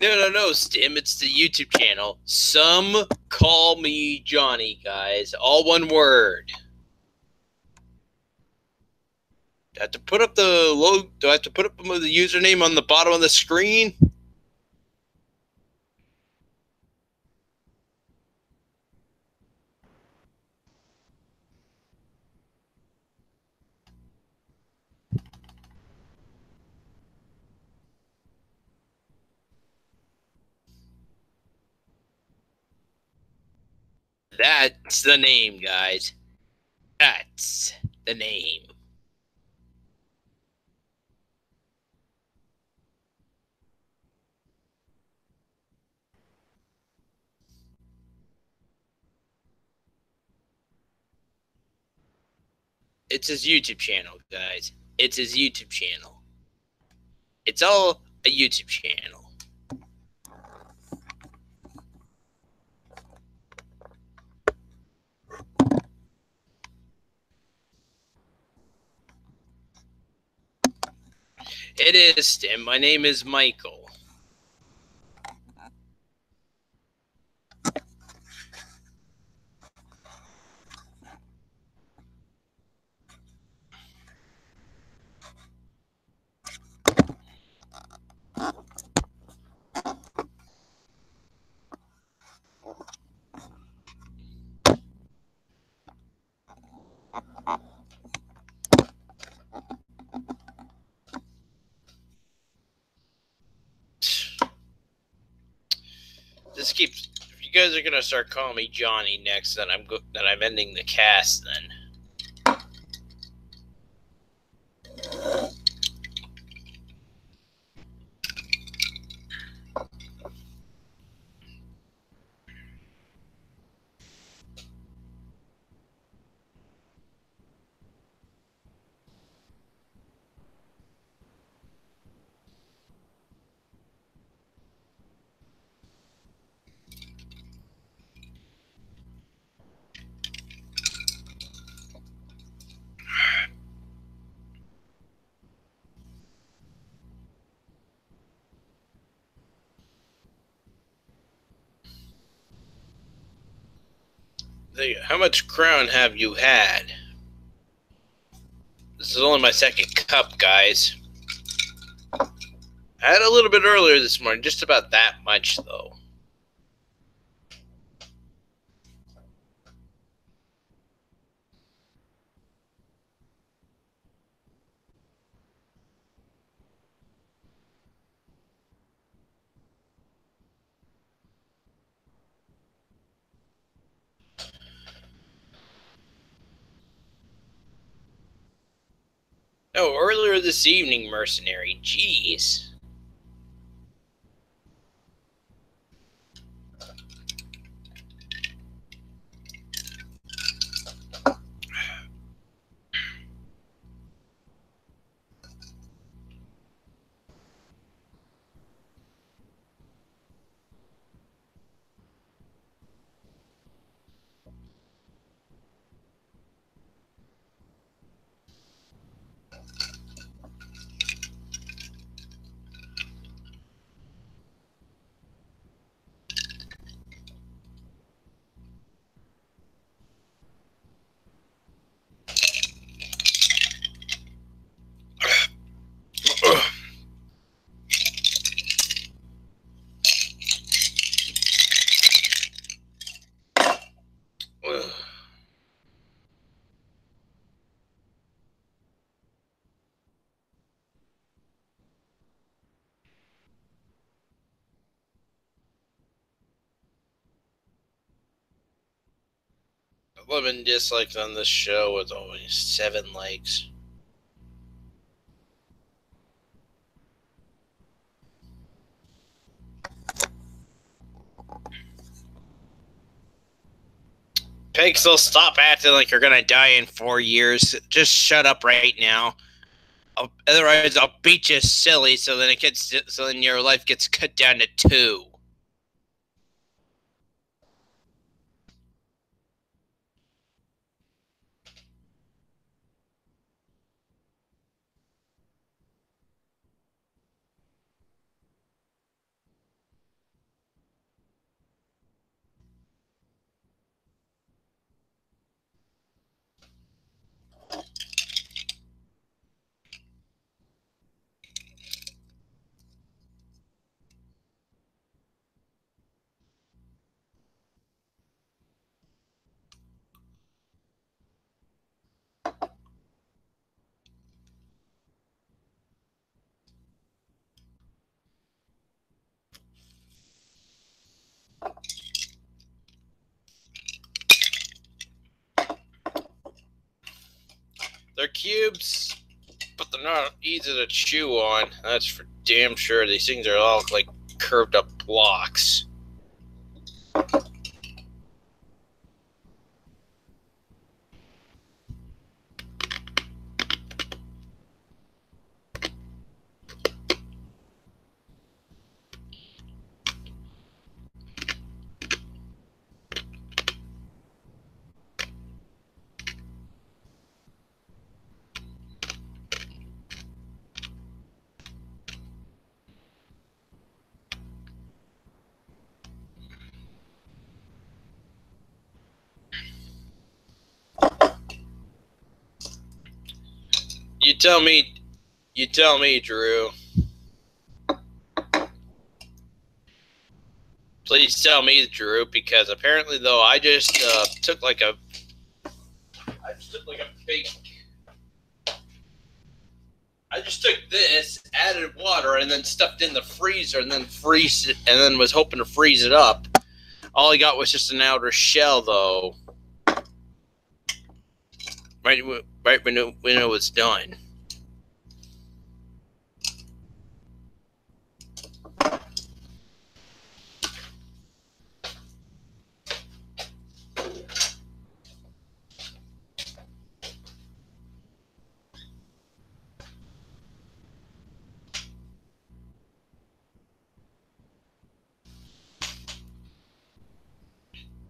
No, Stim. It's the YouTube channel. Some call me Johnny, guys. All one word. Do I have to put up the logo? Do I have to put up the username on the bottom of the screen? That's the name, guys. That's the name. It's his YouTube channel, guys. It's his YouTube channel. It's all a YouTube channel. It is, Tim. My name is Michael. This keeps. If you guys are gonna start calling me Johnny next, then I'm ending the cast. Then. How much crown have you had? This is only my second cup, guys. I had a little bit earlier this morning, just about that much, though. No, earlier this evening, mercenary. Jeez. lemon dislikes on this show with only 7 likes. Pixel, stop acting like you're gonna die in 4 years. Just shut up right now. Otherwise, I'll beat you silly. So then your life gets cut down to 2. They're cubes, but they're not easy to chew on. That's for damn sure. These things are all like curved up blocks. You tell me, Drew. Please tell me, Drew, because apparently, though, I just took like a fake. I just took this, added water, and then stuffed in the freezer, and then was hoping to freeze it up. All I got was just an outer shell, though. Right when it was done.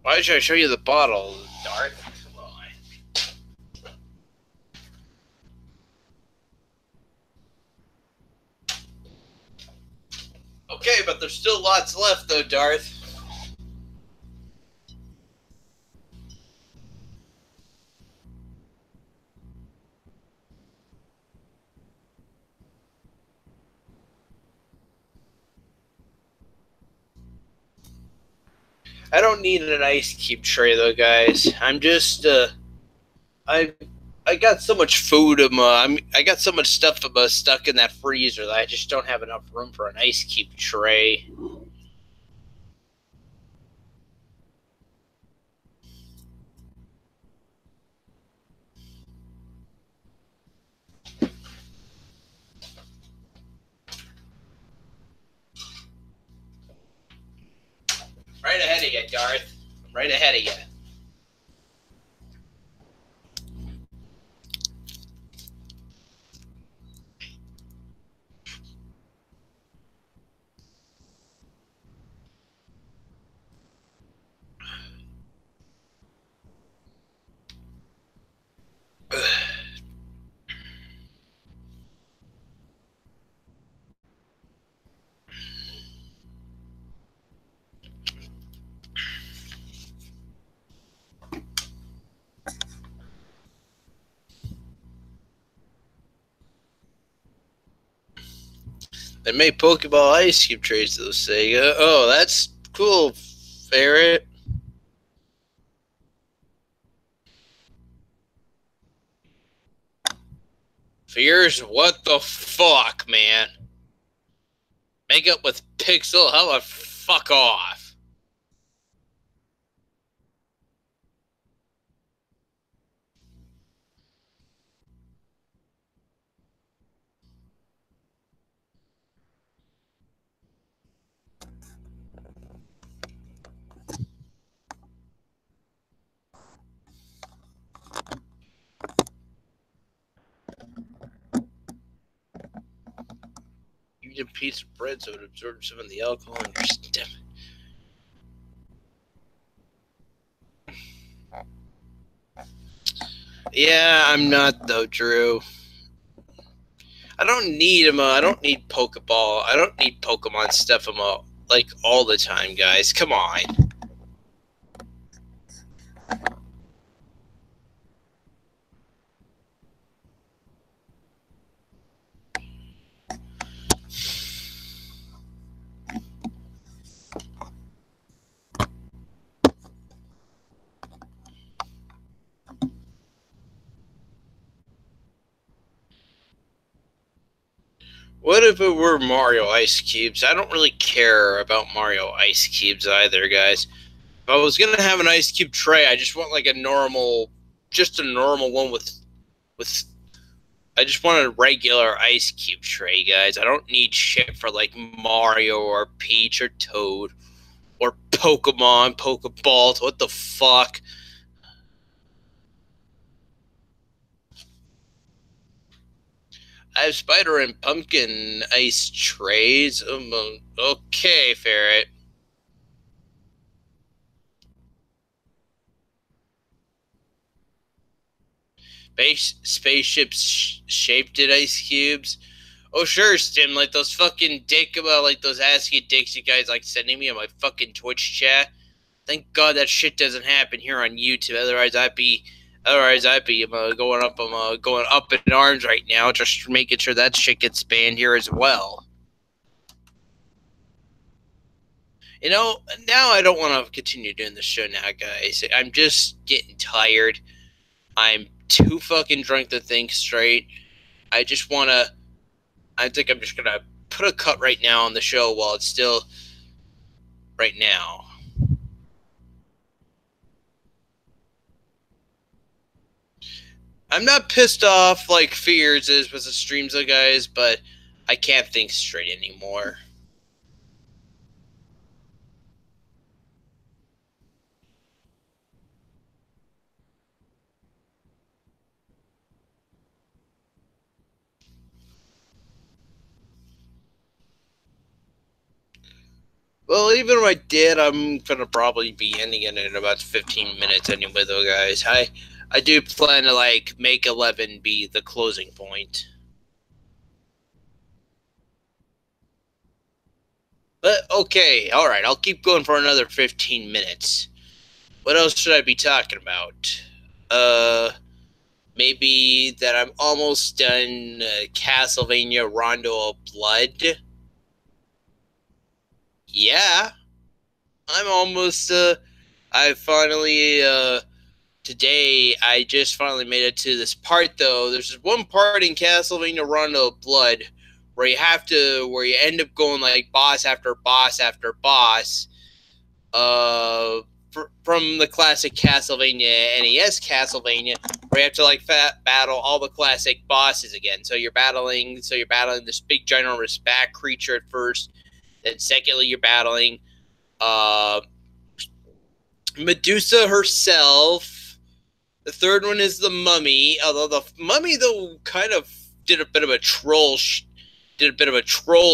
Why should I show you the bottle, Darth? Come on. Okay, but there's still lots left, though, Darth. I don't need an ice cube tray, though, guys. I'm just, I got so much food. I got so much stuff stuck in that freezer that I just don't have enough room for an ice cube tray. Right ahead of you, Darth. Right ahead of you. They made Pokeball ice cube trays to the Sega. Oh, that's cool, Ferret. Fears? What the fuck, man? Make up with Pixel? How about fuck off? Eat a piece of bread so it absorbs some of the alcohol in your stomach. Yeah, I'm not though, Drew. I don't need him. I don't need Pokeball. I don't need Pokemon stuff him up like all the time, guys. Come on. What if it were Mario Ice Cubes? I don't really care about Mario Ice Cubes either, guys. If I was gonna have an ice cube tray, I just want like a normal, just a normal one with. I just want a regular ice cube tray, guys. I don't need shit for like Mario or Peach or Toad or Pokemon, Pokeballs. What the fuck? I have spider and pumpkin ice trays. Okay, Ferret. Spaceships shaped in ice cubes. Oh sure, Stim. Like those fucking like those ASCII dicks you guys like sending me on my fucking Twitch chat. Thank God that shit doesn't happen here on YouTube. Otherwise I'd be going up. I'm going up in arms right now, just making sure that shit gets banned here as well. You know, now I don't want to continue doing the show now, guys. I'm just getting tired. I'm too fucking drunk to think straight. I think I'm just gonna put a cut right now on the show while it's still right now. I'm not pissed off like Fears is with the streams, though, guys, but I can't think straight anymore. Well, even if I did, I'm gonna probably be ending it in about 15 minutes anyway, though, guys. I do plan to like make 11 be the closing point. But okay, all right, I'll keep going for another 15 minutes. What else should I be talking about? Maybe that I'm almost done Castlevania Rondo of Blood. Yeah, I'm almost, I finally, today, I just finally made it to this part, though. There's this one part in Castlevania Rondo of Blood where you end up going, like, boss after boss after boss, from the classic Castlevania, NES Castlevania, where you have to, like, battle all the classic bosses again. So you're battling this big, ginormous bat creature at first. Then secondly, you're battling Medusa herself. The third one is the Mummy. Although the Mummy, though, kind of did a bit of a troll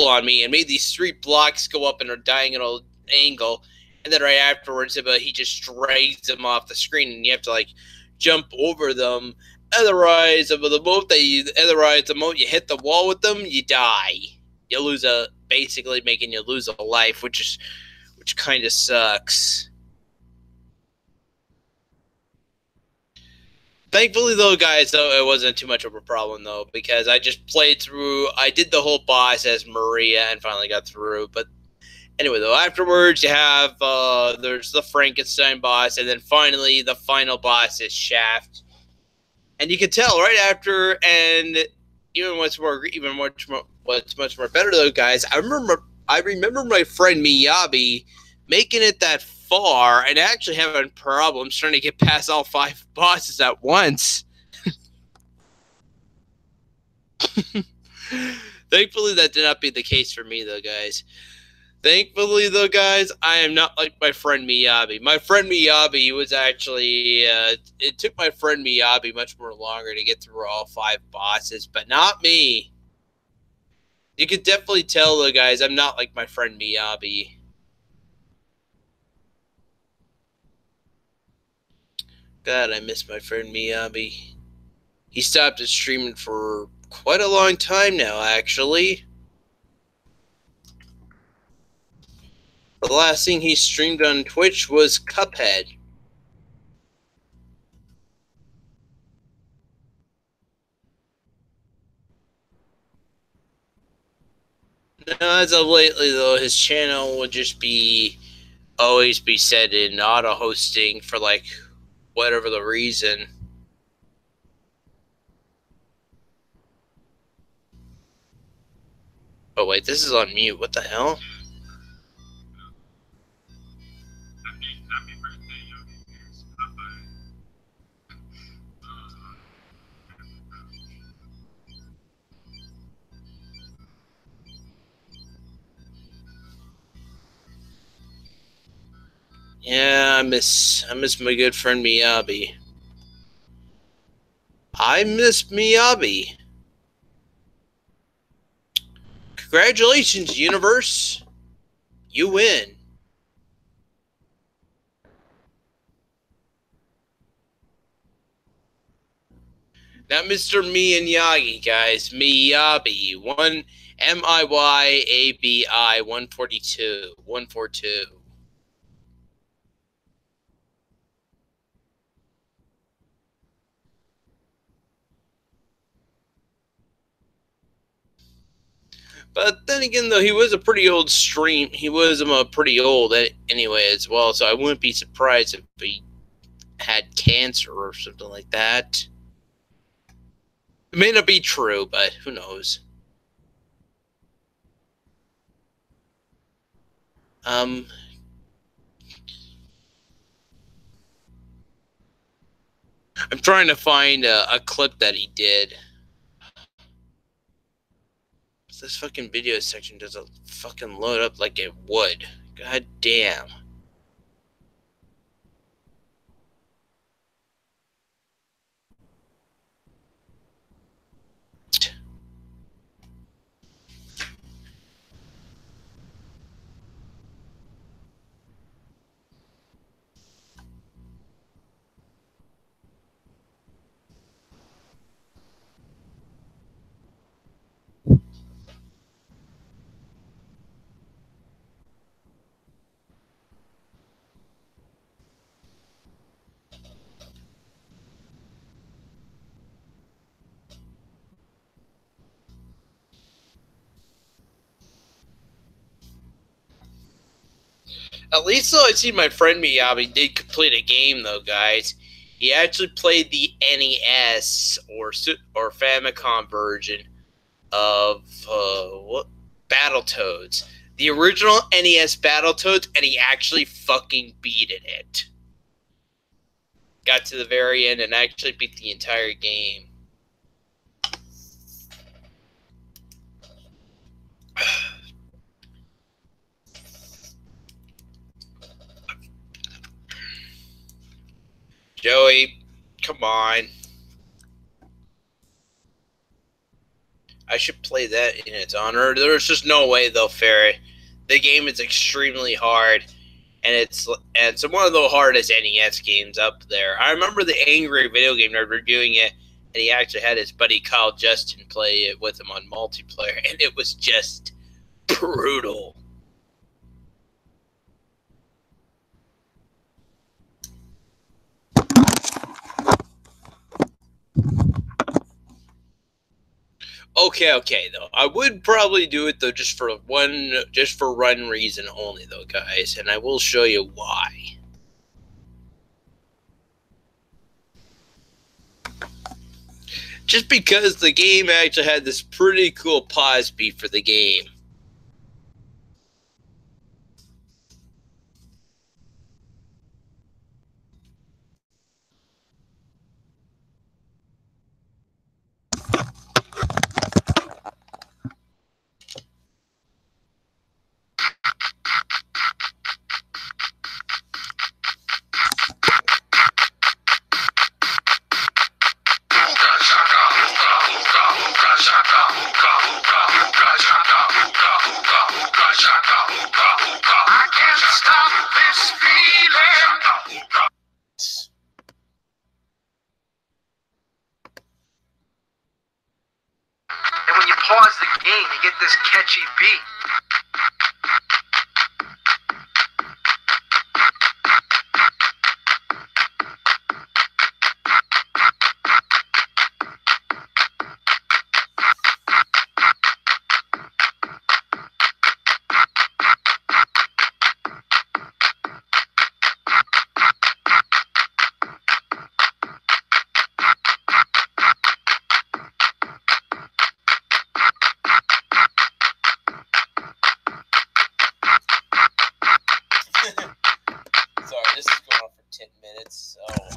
on me and made these 3 blocks go up in a diagonal angle. And then right afterwards, he just drags them off the screen, and you have to like jump over them. Otherwise, the moment you hit the wall with them, you die. You lose basically making you lose a life, which kind of sucks. Thankfully, though, guys, though, it wasn't too much of a problem, though, because I just played through. I did the whole boss as Maria and finally got through. But anyway, though, afterwards you have there's the Frankenstein boss, and then finally the final boss is Shaft. And you can tell right after, and what's much more better, though, guys, I remember my friend Miyabi making it that far and actually having problems trying to get past all 5 bosses at once. Thankfully, that did not be the case for me, though, guys. Thankfully, though, guys, I am not like my friend Miyabi. My friend Miyabi was actually, it took my friend Miyabi much more longer to get through all 5 bosses, but not me. You could definitely tell, though, guys, I'm not like my friend Miyabi. God, I miss my friend Miyabi. He stopped his streaming for quite a long time now, actually. The last thing he streamed on Twitch was Cuphead. Now, as of lately, though, his channel would just always be set in auto hosting for like whatever the reason. Oh wait, this is on mute. What the hell? Yeah, I miss my good friend Miyabi. I miss Miyabi. Congratulations, universe. You win. Not Mr. Miyagi, guys. Miyabi. One Miyabi 142. 142. But then again, though, he was a pretty old stream. He was pretty old anyway as well, so I wouldn't be surprised if he had cancer or something like that. It may not be true, but who knows? I'm trying to find a clip that he did. This fucking video section doesn't fucking load up like it would. God damn. At least though I see my friend Miyabi did complete a game though, guys. He actually played the NES or Famicom version of what Battletoads. The original NES Battletoads, and he actually fucking beat it. Got to the very end and actually beat the entire game. Joey, come on. I should play that in its honor. There's just no way though, Ferry. The game is extremely hard, and it's one of the hardest NES games up there. I remember the Angry Video Game Nerd reviewing it, and he actually had his buddy Kyle Justin play it with him on multiplayer, and it was just brutal. Okay, though. I would probably do it though just for one reason only though, guys, and I will show you why. Just because the game actually had this pretty cool pause beat for the game. game to get this catchy beat.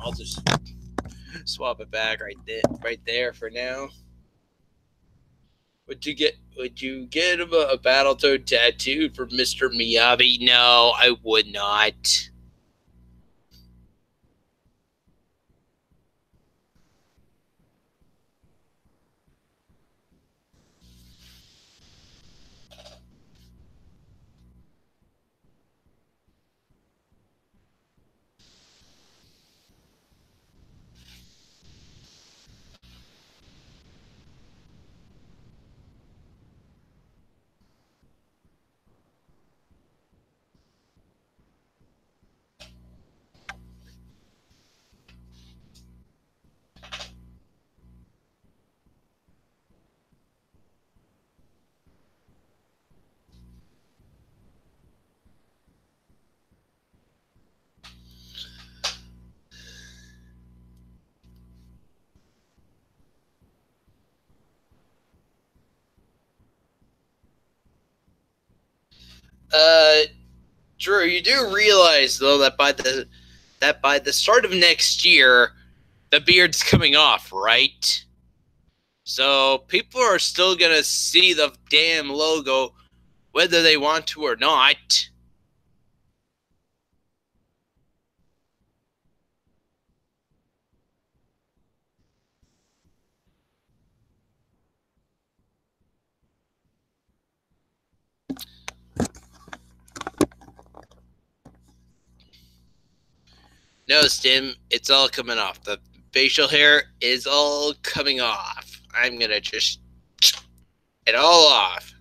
I'll just swap it back right there for now. Would you get him a Battletoad tattoo for Mr. Miyabi? No, I would not. Drew, you do realize though that by the start of next year, the beard's coming off, right? So people are still gonna see the damn logo, whether they want to or not. No, Stim, it's all coming off. The facial hair is all coming off. I'm gonna just it all off.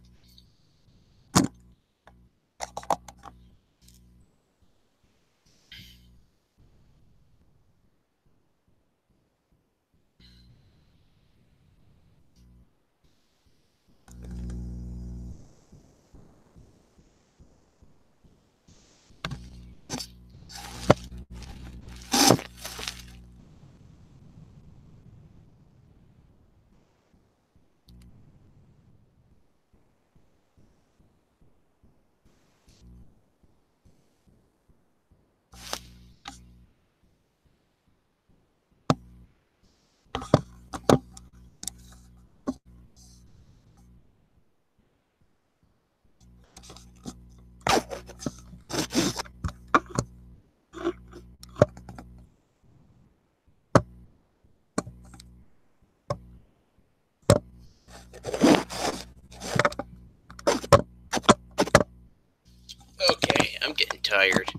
Okay, I'm getting tired.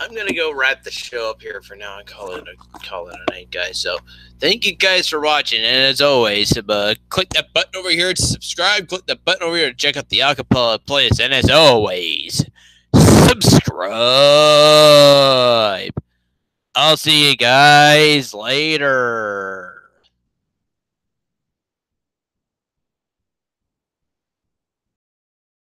I'm gonna go wrap the show up here for now and call it a night, guys. So thank you guys for watching, and as always, click that button over here to subscribe. Click that button over here to check out the acapella playlist, and as always, subscribe. I'll see you guys later.